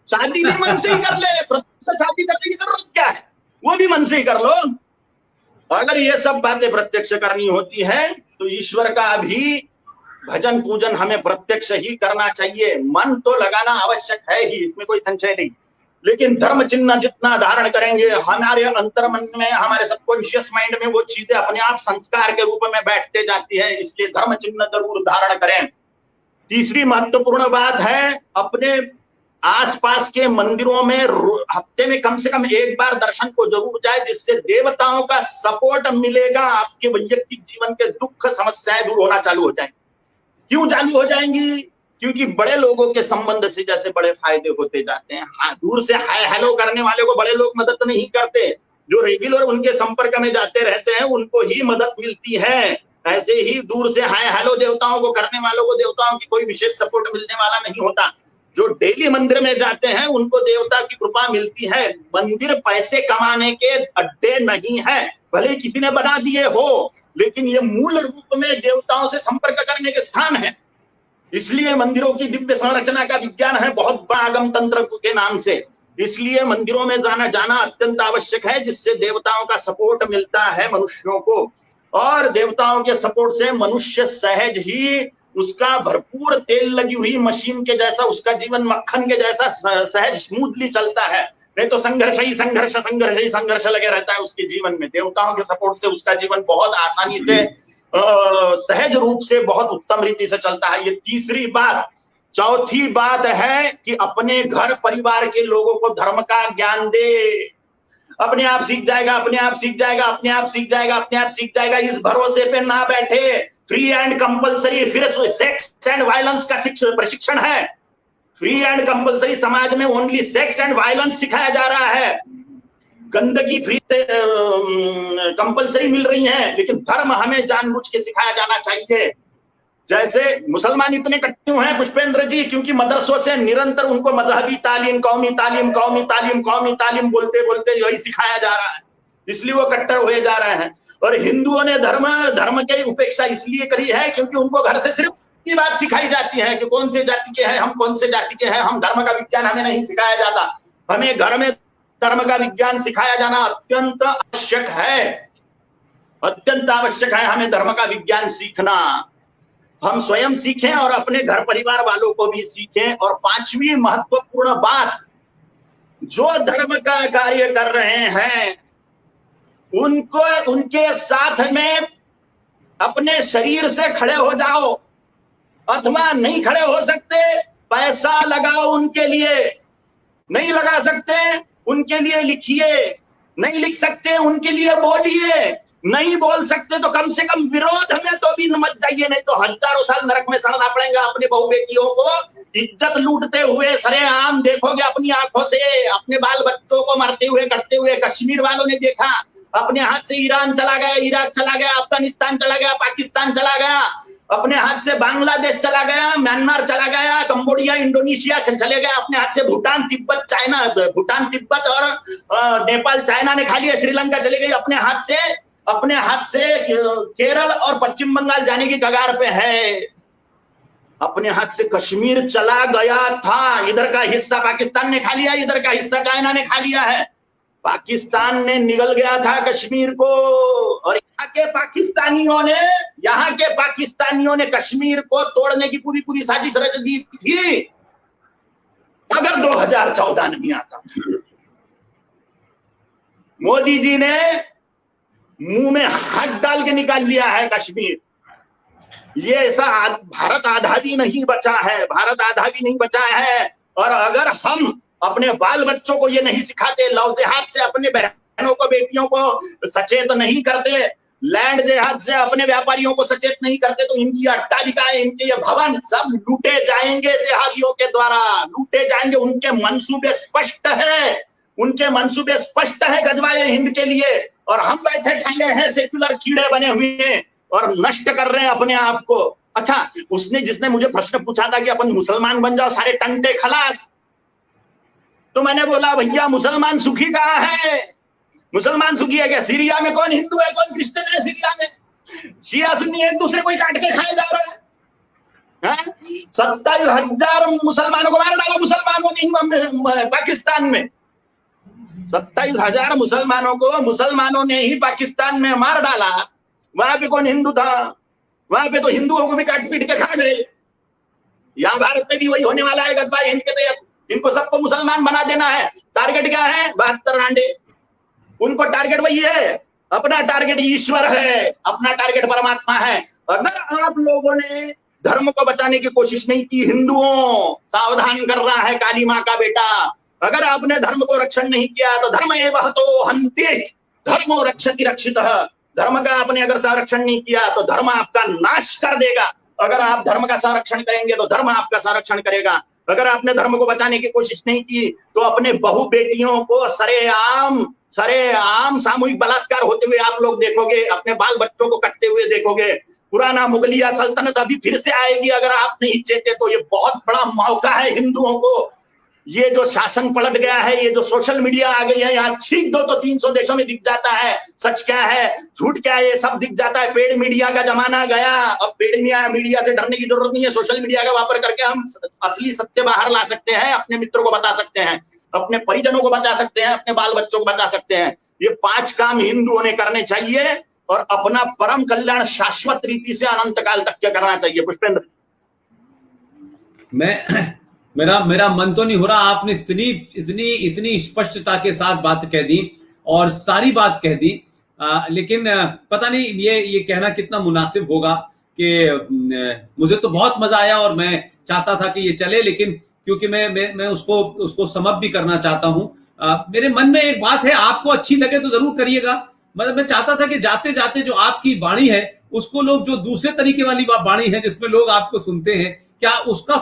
शादी भी मन से ही कर ले, प्रत्यक्ष शादी करने की जरूरत क्या है, वो भी मन से ही कर लो। अगर ये सब बातें प्रत्यक्ष करनी होती है तो ईश्वर का भी भजन पूजन हमें प्रत्यक्ष ही करना चाहिए। मन तो लगाना आवश्यक है ही, इसमें कोई संशय नहीं, लेकिन धर्म चिन्ह जितना धारण करेंगे हमारे अंतर मन में, हमारे सबकॉन्शियस माइंड में वो चीजें अपने आप संस्कार के रूप में बैठते जाती है। इसलिए धर्म चिन्ह जरूर धारण करें। तीसरी महत्वपूर्ण बात है, अपने आसपास के मंदिरों में हफ्ते में कम से कम एक बार दर्शन को जरूर जाए, जिससे देवताओं का सपोर्ट मिलेगा। आपके वैयक्तिक जीवन के दुख समस्याएं दूर होना चालू हो जाएंगी। क्यों चालू हो जाएंगी? क्योंकि बड़े लोगों के संबंध से जैसे बड़े फायदे होते जाते हैं। हाँ, दूर से हाय हेलो करने वाले को बड़े लोग मदद नहीं करते, जो रेगुलर उनके संपर्क में जाते रहते हैं उनको ही मदद मिलती है। ऐसे ही दूर से हाय हेलो देवताओं को करने वालों को देवताओं की कोई विशेष सपोर्ट मिलने वाला नहीं होता। जो डेली मंदिर में जाते हैं उनको देवता की कृपा मिलती है। मंदिर पैसे कमाने के अड्डे नहीं है, भले किसी ने बना दिए हो, लेकिन ये मूल रूप में देवताओं से संपर्क करने के स्थान है। इसलिए मंदिरों की दिव्य संरचना का विज्ञान है बहुत बड़ा आगम तंत्र के नाम से। इसलिए मंदिरों में जाना अत्यंत आवश्यक है, जिससे देवताओं का सपोर्ट मिलता है मनुष्यों को। और देवताओं के सपोर्ट से मनुष्य सहज ही उसका भरपूर तेल लगी हुई मशीन के जैसा, उसका जीवन मक्खन के जैसा सहज स्मूथली चलता है। नहीं तो संघर्ष ही संघर्ष लगे रहता है उसके जीवन में। देवताओं के सपोर्ट से उसका जीवन बहुत आसानी से सहज रूप से बहुत उत्तम रीति से चलता है। ये तीसरी बात। चौथी बात है कि अपने घर परिवार के लोगों को धर्म का ज्ञान दे। अपने आप सीख जाएगा, अपने आप सीख जाएगा, अपने आप सीख जाएगा, अपने आप सीख जाएगा, इस भरोसे पे ना बैठे। फ्री एंड कंपलसरी, फिर सेक्स एंड वायलेंस का प्रशिक्षण है। फ्री एंड कंपलसरी समाज में ओनली सेक्स एंड वायलेंस सिखाया जा रहा है। गंदगी फ्री कंपलसरी मिल रही है, लेकिन धर्म हमें जानबूझ के सिखाया जाना चाहिए। जैसे मुसलमान इतने कट्टू हैं पुष्पेंद्र जी, क्योंकि मदरसों से निरंतर उनको मजहबी तालीम, कौमी तालीम, कौमी तालीम, कौमी तालीम बोलते बोलते यही सिखाया जा रहा है, इसलिए वो कट्टर हुए जा रहे हैं। और हिंदुओं ने धर्म की उपेक्षा इसलिए करी है क्योंकि उनको घर से सिर्फ ये बात सिखाई जाती है कि कौन से जाति के हैं हम, कौन से जाति के हैं हम। धर्म का विज्ञान हमें नहीं सिखाया जाता। हमें घर में धर्म का विज्ञान सिखाया जाना अत्यंत आवश्यक है, अत्यंत आवश्यक है हमें धर्म का विज्ञान सीखना। हम स्वयं सीखें और अपने घर परिवार वालों को भी सीखें। और पांचवी महत्वपूर्ण बात, जो धर्म का कार्य कर रहे हैं उनको उनके साथ में अपने शरीर से खड़े हो जाओ, अथवा नहीं खड़े हो सकते पैसा लगाओ उनके लिए। नहीं लगा सकते उनके लिए लिखिए, नहीं लिख सकते उनके लिए बोलिए, नहीं बोल सकते तो कम से कम विरोध में तो भी मत जाइए, नहीं तो हजारों साल नरक में सड़ना पड़ेगा। अपने बहू बेटियों को इज्जत लूटते हुए सरेआम देखोगे अपनी आंखों से, अपने बाल बच्चों को मरते हुए करते हुए। कश्मीर वालों ने देखा, अपने हाथ से ईरान चला गया, इराक चला गया, अफगानिस्तान चला गया, पाकिस्तान चला गया, अपने हाथ से बांग्लादेश चला गया, म्यांमार चला गया, कंबोडिया, इंडोनेशिया चले गया, अपने हाथ से भूटान, तिब्बत, चाइना, भूटान, तिब्बत और नेपाल, चाइना ने खा लिया, श्रीलंका चली गई अपने हाथ से। अपने हाथ से केरल और पश्चिम बंगाल जाने की कगार पे है। अपने हाथ से कश्मीर चला गया था, इधर का हिस्सा पाकिस्तान ने खा लिया, इधर का हिस्सा चाइना ने खा लिया है। पाकिस्तान ने निगल गया था कश्मीर को, और यहाँ के पाकिस्तानियों ने कश्मीर को तोड़ने की पूरी पूरी साजिश रच दी थी, अगर 2014 नहीं आता। मोदी जी ने मुंह में हाथ डाल के निकाल लिया है कश्मीर। ये ऐसा भारत आधा भी नहीं बचा है, भारत आधा भी नहीं बचा है। और अगर हम अपने बाल बच्चों को ये नहीं सिखाते, लव जिहाद से अपने बहनों को, बेटियों को सचेत नहीं करते, लैंड जिहाद से अपने व्यापारियों को सचेत नहीं करते, तो इनकी अट्टालिकाएं, इनके ये भवन सब लूटे जाएंगे, जिहादियों के द्वारा लूटे जाएंगे। उनके मंसूबे स्पष्ट है, उनके मंसूबे स्पष्ट है गजवाए हिंद के लिए। और हम बैठे ठाले हैं सेक्युलर कीड़े बने हुए हैं और नष्ट कर रहे हैं अपने आप को। अच्छा, जिसने मुझे प्रश्न पूछा था कि अपन मुसलमान बन जाओ सारे टंटे खलास, तो मैंने बोला भैया मुसलमान सुखी कहाँ है? मुसलमान सुखी है क्या? सीरिया में कौन हिंदू है कौन क्रिश्चियन है? सीरिया में शिया सुन्नी एक दूसरे को काट के खाए जा रहे हैं। 27,000 मुसलमानों को मार डाला मुसलमानों ने पाकिस्तान में। 27,000 मुसलमानों ने ही पाकिस्तान में मार डाला। वहां पे कौन हिंदू था? वहां पे तो हिंदुओं को भी काट पीट के खा गए। यहाँ भारत में भी वही होने वाला है गजबाई हिंद के तहत। इनको सबको मुसलमान बना देना है। टारगेट क्या है? 72 रांडे। उनको टारगेट वही है, अपना टारगेट ईश्वर है, अपना टारगेट परमात्मा है। अगर आप लोगों ने धर्म को बचाने की कोशिश नहीं की। हिंदुओं, सावधान कर रहा है काली माँ का बेटा, अगर आपने धर्म को रक्षण नहीं किया तो धर्म एवं तो हन्ते, धर्मो रक्षति रक्षितः, धर्म का आपने अगर संरक्षण नहीं किया तो धर्म आपका नाश कर देगा। अगर आप धर्म का संरक्षण करेंगे तो धर्म आपका संरक्षण करेगा। अगर आपने धर्म को बचाने की कोशिश नहीं की तो अपने बहु बेटियों को सरेआम सामूहिक बलात्कार होते हुए आप लोग देखोगे, अपने बाल बच्चों को कटते हुए देखोगे। पुराना मुगलिया सल्तनत अभी फिर से आएगी अगर आप नहीं चेते तो। ये बहुत बड़ा मौका है हिंदुओं को। ये जो शासन पलट गया है, ये जो सोशल मीडिया आ गई है, यहाँ छींक दो तो 300 देशों में दिख जाता है सच क्या है झूठ क्या है, ये सब दिख जाता है। पेड मीडिया का जमाना गया, अब पेड मीडिया से डरने की जरूरत नहीं है। सोशल मीडिया का वापर करके हम असली सत्य बाहर ला सकते हैं, अपने मित्रों को बता सकते हैं, अपने परिजनों को बता सकते हैं, अपने बाल बच्चों को बता सकते हैं। ये 5 काम हिंदुओं ने करने चाहिए और अपना परम कल्याण शाश्वत रीति से अनंत काल तक के करना चाहिए। पुष्पेंद्र, मेरा मन तो नहीं हो रहा, आपने इतनी स्पष्टता के साथ बात कह दी और सारी बात कह दी। लेकिन पता नहीं ये कहना कितना मुनासिब होगा कि मुझे तो बहुत मजा आया और मैं चाहता था कि ये चले, लेकिन क्योंकि मैं उसको समअप भी करना चाहता हूं। मेरे मन में एक बात है, आपको अच्छी लगे तो जरूर करिएगा। मतलब मैं चाहता था कि जाते जाते जो आपकी वाणी है उसको लोग, जो दूसरे तरीके वाली वाणी है जिसमें लोग आपको सुनते हैं, क्या उसका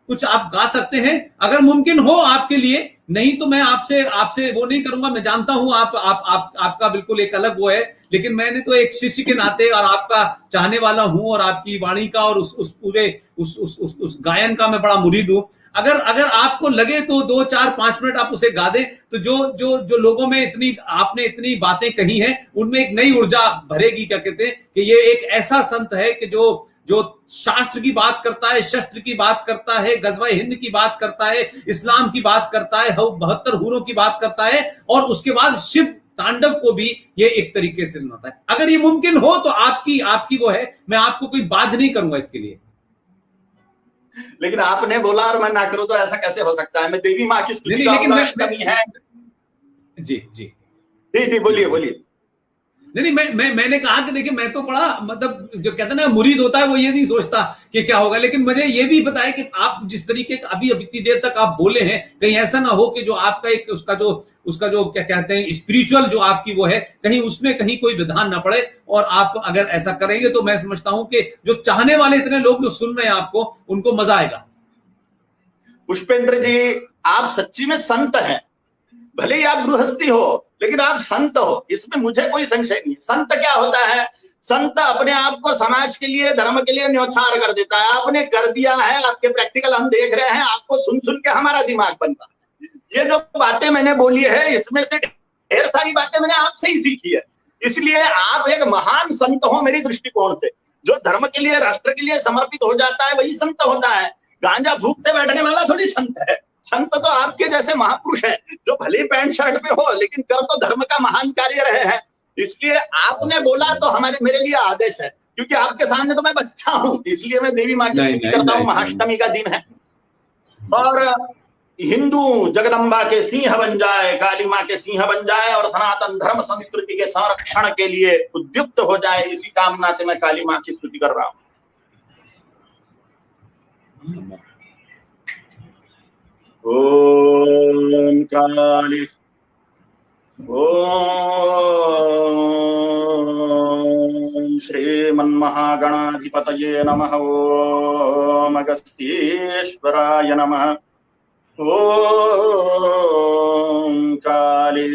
कुछ आप गा सकते हैं अगर मुमकिन हो आपके लिए? नहीं तो मैं आपसे वो नहीं करूंगा। मैं जानता हूं आपका बिल्कुल एक अलग वो है, लेकिन मैंने तो एक शिष्य के नाते और आपका चाहने वाला हूं और आपकी वाणी का और उस पूरे उस गायन का मैं बड़ा मुरीद हूं। अगर आपको लगे तो 2, 4, 5 मिनट आप उसे गा दें तो जो लोगों में आपने इतनी बातें कही हैं उनमें एक नई ऊर्जा भरेगी। क्या कहते हैं कि ये एक ऐसा संत है कि जो शास्त्र की बात करता है, शस्त्र की बात करता है, गजवा हिंद की बात करता है, इस्लाम की बात करता है, 72 हूरों की बात करता है और उसके बाद शिव तांडव को भी ये एक तरीके से सुनाता है। अगर ये मुमकिन हो तो आपकी वो है, मैं आपको कोई बात नहीं करूंगा इसके लिए। लेकिन आपने बोला और मैं ना करूं तो ऐसा कैसे हो सकता है? मैं देवी माँ की स्तुति गाऊंगा, अष्टमी है। जी, बोलिए। नहीं, मैंने कहा कि देखिए, मैं तो बड़ा मतलब जो कहते हैं ना मुरीद होता है वो ये नहीं सोचता कि क्या होगा, लेकिन मुझे ये भी बताया कि आप जिस तरीके अभी इतनी देर तक आप बोले हैं, कहीं ऐसा ना हो कि जो आपका एक उसका जो क्या कहते हैं स्पिरिचुअल जो आपकी वो है, कहीं उसमें कहीं कोई विधान ना पड़े। और आप अगर ऐसा करेंगे तो मैं समझता हूं कि जो चाहने वाले इतने लोग जो सुन रहे हैं आपको, उनको मजा आएगा। पुष्पेंद्र जी, आप सच्ची में संत हैं। भले ही आप गृहस्थी हो लेकिन आप संत हो, इसमें मुझे कोई संशय नहीं। संत क्या होता है? संत अपने आप को समाज के लिए, धर्म के लिए न्यौछावर कर देता है। आपने कर दिया है, आपके प्रैक्टिकल हम देख रहे हैं, आपको सुन के हमारा दिमाग बन रहा है। ये जो बातें मैंने बोली है इसमें से ढेर सारी बातें मैंने आपसे ही सीखी है। इसलिए आप एक महान संत हो मेरी दृष्टिकोण से। जो धर्म के लिए, राष्ट्र के लिए समर्पित हो जाता है वही संत होता है। गांजा फूकते बैठने वाला थोड़ी संत है। संत तो आपके जैसे महापुरुष है जो भले पैंट शर्ट में हो लेकिन कर तो धर्म का महान कार्य रहे हैं। इसलिए आपने बोला तो मेरे लिए आदेश है, क्योंकि आपके सामने तो मैं बच्चा हूं, इसलिए मैं देवी माँ की स्तुति करता हूँ। महाअष्टमी का दिन है और हिंदू जगदम्बा के सिंह बन जाए, काली माँ के सिंह बन जाए और सनातन धर्म संस्कृति के संरक्षण के लिए उद्युक्त हो जाए, इसी कामना से मैं काली माँ की स्तुति कर रहा हूँ। ओम काली, ओम श्रीमन्महागणाधिपतये नमः। ओम अगस्त्येश्वराय नमः। ओम काली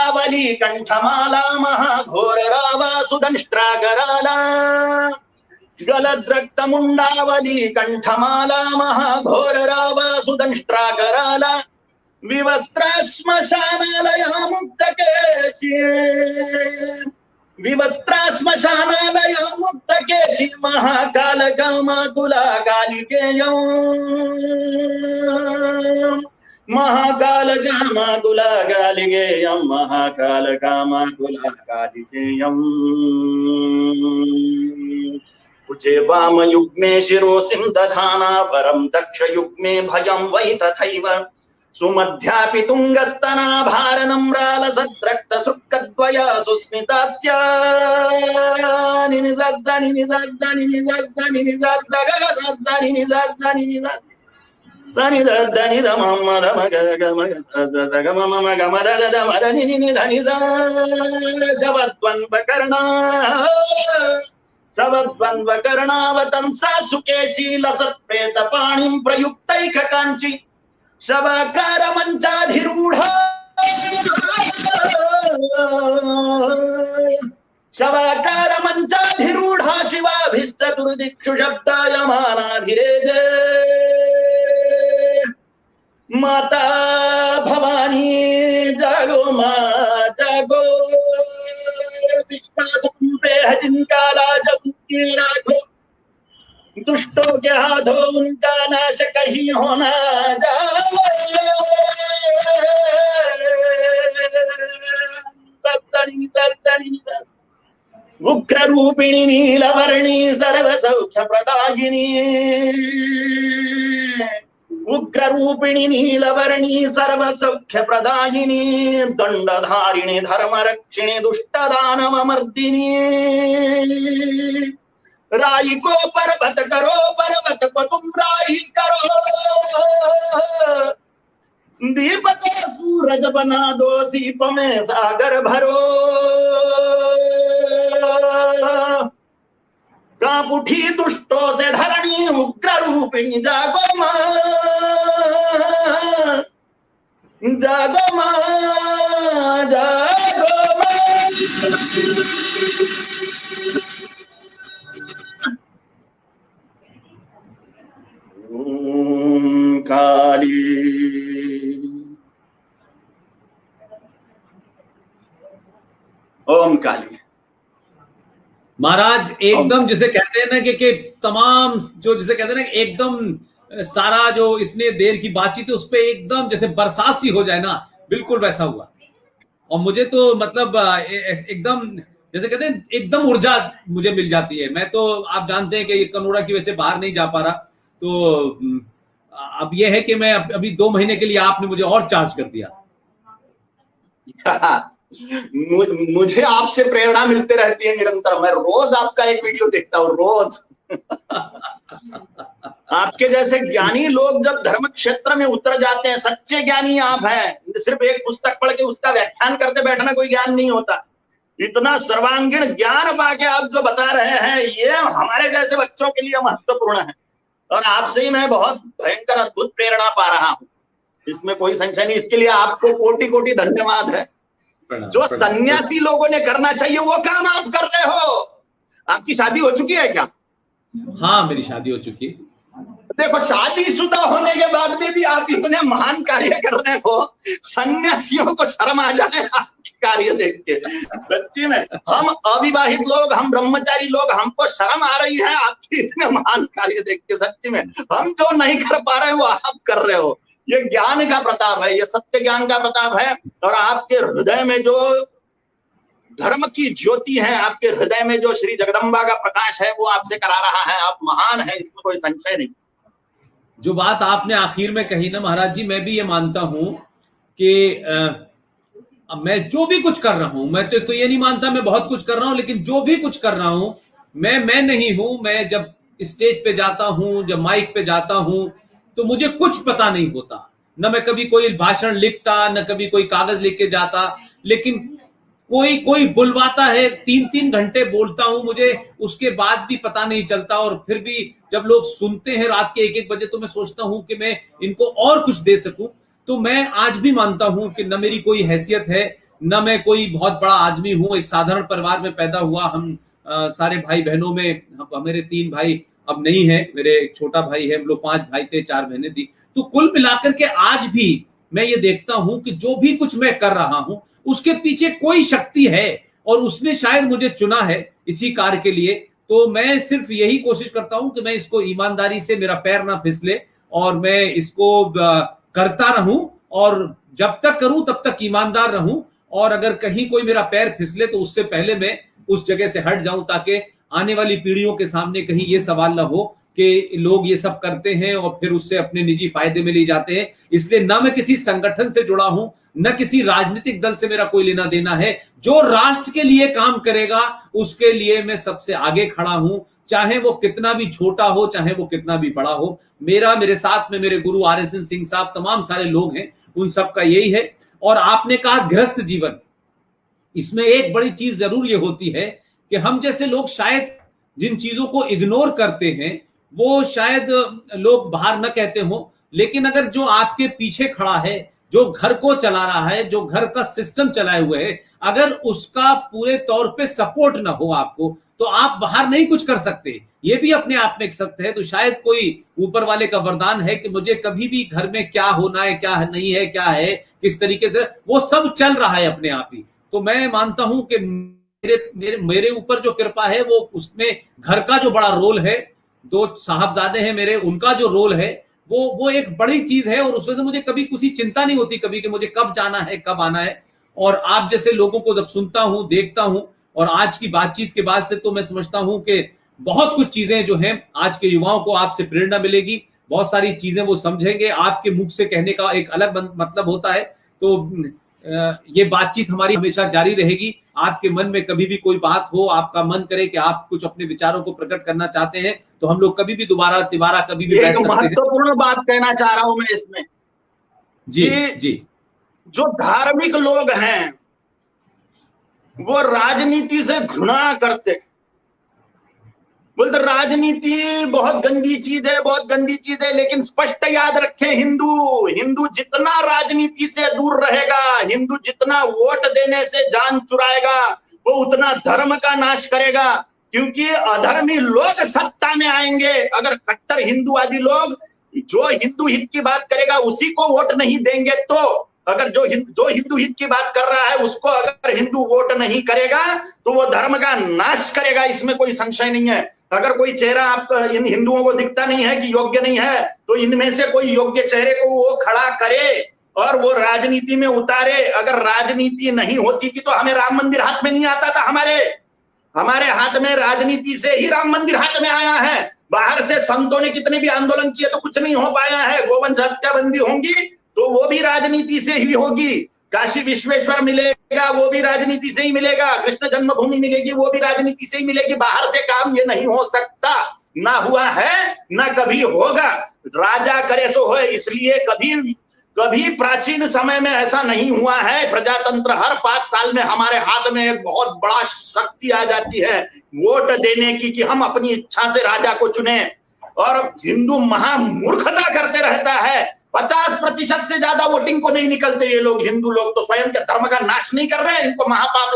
जगदधारिण्ये कंठमाला महाघोर रावा सुदंष्ट्राकराला गलद्रक्तमुण्डावली कंठमाला महाघोर रावासुदंष्ट्राकराला विवस्त्र श्मशानालया मुक्तकेशी विवस्त्र श्मशानालया मुक्तकेशी महाकाल कामाकुला कालिकेयं महाकाल कामाकुला कालिकेयं महाकाल कामाकुला कालिकेयं कुचे वाम युग्मे शिरोसिं दधाना वरं दक्ष युग्मे भजं वै तथैव सुमध्यापि तुङ्गस्तनाभारनम्रालसद्रक्त सुक्कद्वया सुस्मितास्य निनिजद्दनि निजद्दनि निजद्दनि निजद्दगगदद्दनि निजद्दनि निजद्दनि सनिदद्दनि दममदमगगममगमददमदनिनिधनि शवद्वन्द्वकर्णा शवद्वन्द्वकर्णावतंसा सुकेशी लसत्प्रेतपाणिं प्रयुक्तैककाञ्ची शवाकार मंचाधिरूढ़ शवाकार मंचाधिरूढ़ शिवाभिश्चतुर्दिक्षु शब्दायमानाभिरेजे माता भवानी जागो मां जागो विश्वासं पे हजिनकाला जब की राखो दुष्टों के हाथों उनका नाश कहीं होना जाए। उग्र रूपिणी नीलवर्णी सर्व सौख्य प्रदायिनी उग्र रूपिणी नीलवर्णी सर्व सौख्य प्रदायिनी दंडधारिणी धर्म रक्षिणी दुष्ट दानवमर्दिनी राई को पर्वत करो पर्वत को तुम राई करो दीप को सूरज बना दो सीप में सागर भरो कांप उठी दुष्टों से धरणी उग्र रूपिणी जागो मां जागो मां जागो मां ओम काली ओम काली। महाराज एकदम जिसे कहते हैं ना कि तमाम जो जिसे कहते हैं ना एकदम सारा जो इतने देर की बातचीत है उस पे एकदम जैसे बरसात सी हो जाए ना, बिल्कुल वैसा हुआ। और मुझे तो मतलब एकदम जैसे कहते हैं एकदम ऊर्जा मुझे मिल जाती है। मैं तो आप जानते हैं कि कनोड़ा की वजह से बाहर नहीं जा पा रहा, तो अब यह है कि मैं अभी 2 महीने के लिए आपने मुझे और चार्ज कर दिया। मुझे आपसे प्रेरणा मिलते रहती है निरंतर। मैं रोज आपका एक वीडियो देखता हूँ, रोज। आपके जैसे ज्ञानी लोग जब धर्म क्षेत्र में उतर जाते हैं, सच्चे ज्ञानी आप हैं। सिर्फ एक पुस्तक पढ़ के उसका व्याख्यान करते बैठना कोई ज्ञान नहीं होता। इतना सर्वांगीण ज्ञान पाके आप जो बता रहे हैं, ये हमारे जैसे बच्चों के लिए महत्वपूर्ण है। और आपसे ही मैं बहुत भयंकर अद्भुत प्रेरणा पा रहा हूँ, इसमें कोई संशय नहीं। इसके लिए आपको कोटि कोटि धन्यवाद है। जो सन्यासी लोगों ने करना चाहिए वो काम आप कर रहे हो। आपकी शादी हो चुकी है क्या? हाँ, मेरी शादी हो चुकी है। देखो, शादीशुदा होने के बाद भी आप इतने महान कार्य कर रहे हो, सन्यासियों को शर्म आ जाए आपके कार्य देख के। सच्ची में हम अविवाहित लोग, हम ब्रह्मचारी लोग, हमको शर्म आ रही है आपके इतने महान कार्य देख के। सच्ची में हम जो नहीं कर पा रहे हैं वो आप कर रहे हो। ये ज्ञान का प्रताप है, ये सत्य ज्ञान का प्रताप है। और आपके हृदय में जो धर्म की ज्योति है, आपके हृदय में जो श्री जगदम्बा का प्रकाश है, वो आपसे करा रहा है। आप महान हैं, इसमें कोई संशय नहीं। जो बात आपने आखिर में कही ना महाराज जी, मैं भी ये मानता हूं कि मैं जो भी कुछ कर रहा हूं, मैं तो ये नहीं मानता मैं बहुत कुछ कर रहा हूं, लेकिन जो भी कुछ कर रहा हूं मैं नहीं हूं। मैं जब स्टेज पे जाता हूं, जब माइक पे जाता हूं, तो मुझे कुछ पता नहीं होता। न मैं कभी कोई भाषण लिखता, न कभी कोई कागज लिख के जाता, लेकिन कोई बुलवाता है, 3-3 घंटे बोलता हूं, मुझे उसके बाद भी पता नहीं चलता। और फिर भी जब लोग सुनते हैं रात के 1-1 बजे, तो मैं सोचता हूं कि मैं इनको और कुछ दे सकूं। तो मैं आज भी मानता हूं कि न मेरी कोई हैसियत है, न मैं कोई बहुत बड़ा आदमी हूं। एक साधारण परिवार में पैदा हुआ, हम सारे भाई बहनों में मेरे 3 भाई अब नहीं है, मेरे एक छोटा भाई है, हम लोग 5 भाई थे, 4 बहनें थी। तो कुल मिलाकर के आज भी मैं ये देखता हूं कि जो भी कुछ मैं कर रहा हूं उसके पीछे कोई शक्ति है और उसने शायद मुझे चुना है इसी कार्य के लिए। तो मैं सिर्फ यही कोशिश करता हूं कि मैं इसको ईमानदारी से, मेरा पैर ना फिसले और मैं इसको करता रहूं, और जब तक करूं तब तक ईमानदार रहूं, और अगर कहीं कोई मेरा पैर फिसले तो उससे पहले मैं उस जगह से हट जाऊं, ताकि आने वाली पीढ़ियों के सामने कहीं ये सवाल ना हो कि लोग ये सब करते हैं और फिर उससे अपने निजी फायदे में ले जाते हैं। इसलिए ना मैं किसी संगठन से जुड़ा हूं, न किसी राजनीतिक दल से मेरा कोई लेना देना है। जो राष्ट्र के लिए काम करेगा उसके लिए मैं सबसे आगे खड़ा हूं, चाहे वो कितना भी छोटा हो, चाहे वो कितना भी बड़ा हो। मेरे साथ में मेरे गुरु RSN सिंह साहब, तमाम सारे लोग हैं, उन सबका यही है। और आपने कहा गृहस्थ जीवन, इसमें एक बड़ी चीज जरूर ये होती है कि हम जैसे लोग शायद जिन चीजों को इग्नोर करते हैं वो शायद लोग बाहर न कहते हो, लेकिन अगर जो आपके पीछे खड़ा है, जो घर को चला रहा है, जो घर का सिस्टम चलाए हुए है, अगर उसका पूरे तौर पे सपोर्ट ना हो आपको, तो आप बाहर नहीं कुछ कर सकते। ये भी अपने आप में एक सत्य है। तो शायद कोई ऊपर वाले का वरदान है कि मुझे कभी भी घर में क्या होना है, क्या नहीं है, क्या है, किस तरीके से, वो सब चल रहा है अपने आप ही। तो मैं मानता हूं कि मेरे ऊपर जो कृपा है वो, उसमें घर का जो बड़ा रोल है, 2 साहबजादे हैं मेरे, उनका जो रोल है वो एक बड़ी चीज है। और उस वजह से मुझे कभी कुछ चिंता नहीं होती कभी कि मुझे कब जाना है, कब आना है। और आप जैसे लोगों को जब सुनता हूं, देखता हूं, और आज की बातचीत के बाद से तो मैं समझता हूं कि बहुत कुछ चीजें जो हैं आज के युवाओं को आपसे प्रेरणा मिलेगी, बहुत सारी चीजें वो समझेंगे। आपके मुख से कहने का एक अलग मतलब होता है। तो ये बातचीत हमारी हमेशा जारी रहेगी। आपके मन में कभी भी कोई बात हो, आपका मन करे कि आप कुछ अपने विचारों को प्रकट करना चाहते हैं, तो हम लोग कभी भी दोबारा तिबारा कभी भी बैठ सकते हैं। महत्वपूर्ण बात कहना चाह रहा हूं मैं इसमें, जी जी। जो धार्मिक लोग हैं वो राजनीति से घृणा करते, बोलते राजनीति बहुत गंदी चीज है, बहुत गंदी चीज है। लेकिन स्पष्ट याद रखें, हिंदू जितना राजनीति से दूर रहेगा, हिंदू जितना वोट देने से जान चुराएगा, वो उतना धर्म का नाश करेगा। क्योंकि अधर्मी लोग सत्ता में आएंगे अगर कट्टर हिंदूवादी लोग, जो हिंदू हित की बात करेगा उसी को वोट नहीं देंगे। तो अगर जो हिंदू हित की बात कर रहा है उसको अगर हिंदू वोट नहीं करेगा तो वो धर्म का नाश करेगा, इसमें कोई संशय नहीं है। अगर कोई चेहरा आपका इन हिंदुओं को दिखता नहीं है कि योग्य नहीं है, तो इनमें से कोई योग्य चेहरे को वो खड़ा करे और वो राजनीति में उतारे। अगर राजनीति नहीं होती थी तो हमें राम मंदिर हाथ में नहीं आता था। हमारे हाथ में राजनीति से ही राम मंदिर हाथ में आया है। बाहर से संतों ने कितने भी आंदोलन किए तो कुछ नहीं हो पाया है। गोवंश हत्याबंदी होंगी तो वो भी राजनीति से ही होगी। काशी विश्वेश्वर मिलेगा वो भी राजनीति से ही मिलेगा। कृष्ण जन्मभूमि मिलेगी वो भी राजनीति से ही मिलेगी। बाहर से काम ये नहीं हो सकता, ना हुआ है ना कभी होगा। राजा करे सो होए। इसलिए कभी प्राचीन समय में ऐसा नहीं हुआ है। प्रजातंत्र हर 5 साल में हमारे हाथ में एक बहुत बड़ा शक्ति आ जाती है वोट देने की, कि हम अपनी इच्छा से राजा को चुने। और हिंदू महामूर्खता करते रहता है। 50% से ज्यादा वोटिंग को नहीं निकलते ये लोग। हिंदू लोग तो स्वयं के धर्म का नाश नहीं कर रहे हैं, इनको महापाप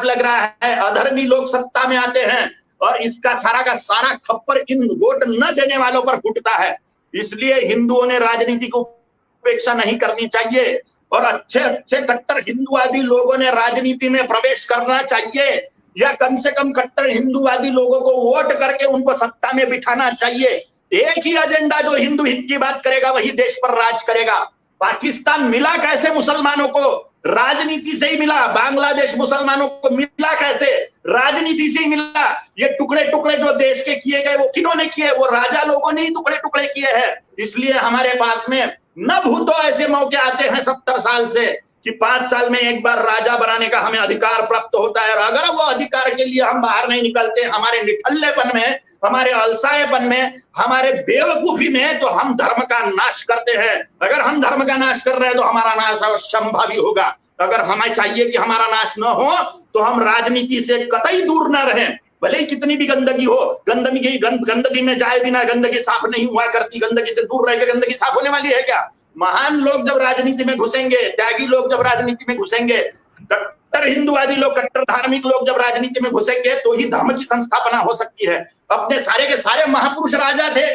लग रहा है। अधर्मी लोग सत्ता में आते हैं और इसका सारा का सारा खप्पर इन वोट न देने वालों पर फूटता है। इसलिए हिंदुओं ने राजनीति को उपेक्षा नहीं करनी चाहिए और अच्छे कट्टर हिंदूवादी लोगों ने राजनीति में प्रवेश करना चाहिए, या कम से कम कट्टर हिंदूवादी लोगों को वोट करके उनको सत्ता में बिठाना चाहिए। एक ही एजेंडा, जो हिंदू हित की बात करेगा वही देश पर राज करेगा। पाकिस्तान मिला कैसे मुसलमानों को? राजनीति से ही मिला। बांग्लादेश मुसलमानों को मिला कैसे? राजनीति से ही मिला। ये टुकड़े टुकड़े जो देश के किए गए वो किन्होंने किए? वो राजा लोगों ने ही टुकड़े टुकड़े किए हैं। इसलिए हमारे पास में न भूतो ऐसे मौके आते हैं 70 साल से कि 5 साल में एक बार राजा बनाने का हमें अधिकार प्राप्त होता है। और अगर वो अधिकार के लिए हम बाहर नहीं निकलते, हमारे निठल्लेपन में, हमारे अलसाएपन में, हमारे बेवकूफी में, तो हम धर्म का नाश करते हैं। अगर हम धर्म का नाश कर रहे हैं तो हमारा नाश असंभव ही होगा। अगर हमें चाहिए कि हमारा नाश न हो तो हम राजनीति से कतई दूर न रहें। भले ही कितनी भी गंदगी हो, गंदगी में जाए बिना गंदगी साफ नहीं हुआ करती। गंदगी से दूर रह के गंदगी साफ होने वाली है क्या? महान लोग जब राजनीति में घुसेंगे, त्यागी लोग जब राजनीति में घुसेंगे, कट्टर हिंदुवादी लोग, कट्टर धार्मिक लोग जब राजनीति में घुसेंगे तो ही धर्म की संस्थापना हो सकती है। अपने सारे के सारे महापुरुष राजा थे,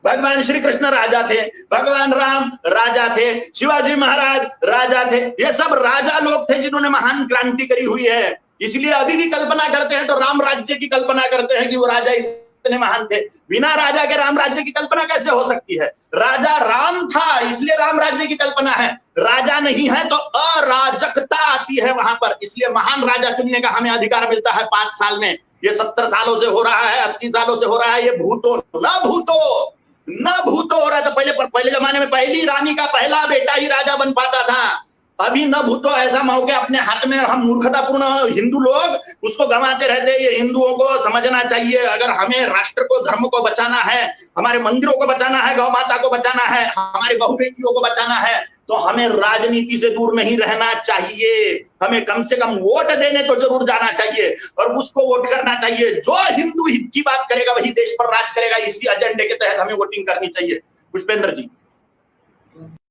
भगवान श्री कृष्ण राजा थे, भगवान राम राजा थे, शिवाजी महाराज राजा थे, ये सब राजा लोग थे जिन्होंने महान क्रांति करी हुई है। इसलिए अभी भी कल्पना करते हैं तो राम राज्य की कल्पना करते हैं कि वो राजा इतने महान थे। बिना राजा के राम राज्य की कल्पना कैसे हो सकती है? राजा राम था इसलिए राम राज्य की कल्पना है, राजा नहीं है तो अराजकता आती है वहां पर। इसलिए महान राजा चुनने का हमें अधिकार मिलता है 5 साल में। ये 70 सालों से हो रहा है, 80 सालों से हो रहा है। ये भूतो न भूतो हो रहा है। तो पहले जमाने में पहली रानी का पहला बेटा ही राजा बन पाता था। अभी न भूतो ऐसा मौके अपने हाथ में, हम मूर्खतापूर्ण हिंदू लोग उसको गंवाते रहते हैं। ये हिंदुओं को समझना चाहिए, अगर हमें राष्ट्र को, धर्म को बचाना है, हमारे मंदिरों को बचाना है, गौ माता को बचाना है, हमारे बहु बेटियों को बचाना है, तो हमें राजनीति से दूर नहीं रहना चाहिए। हमें कम से कम वोट देने तो जरूर जाना चाहिए और उसको वोट करना चाहिए। जो हिंदू हित की बात करेगा वही देश पर राज करेगा। इसी एजेंडे के तहत हमें वोटिंग करनी चाहिए। पुष्पेंद्र जी।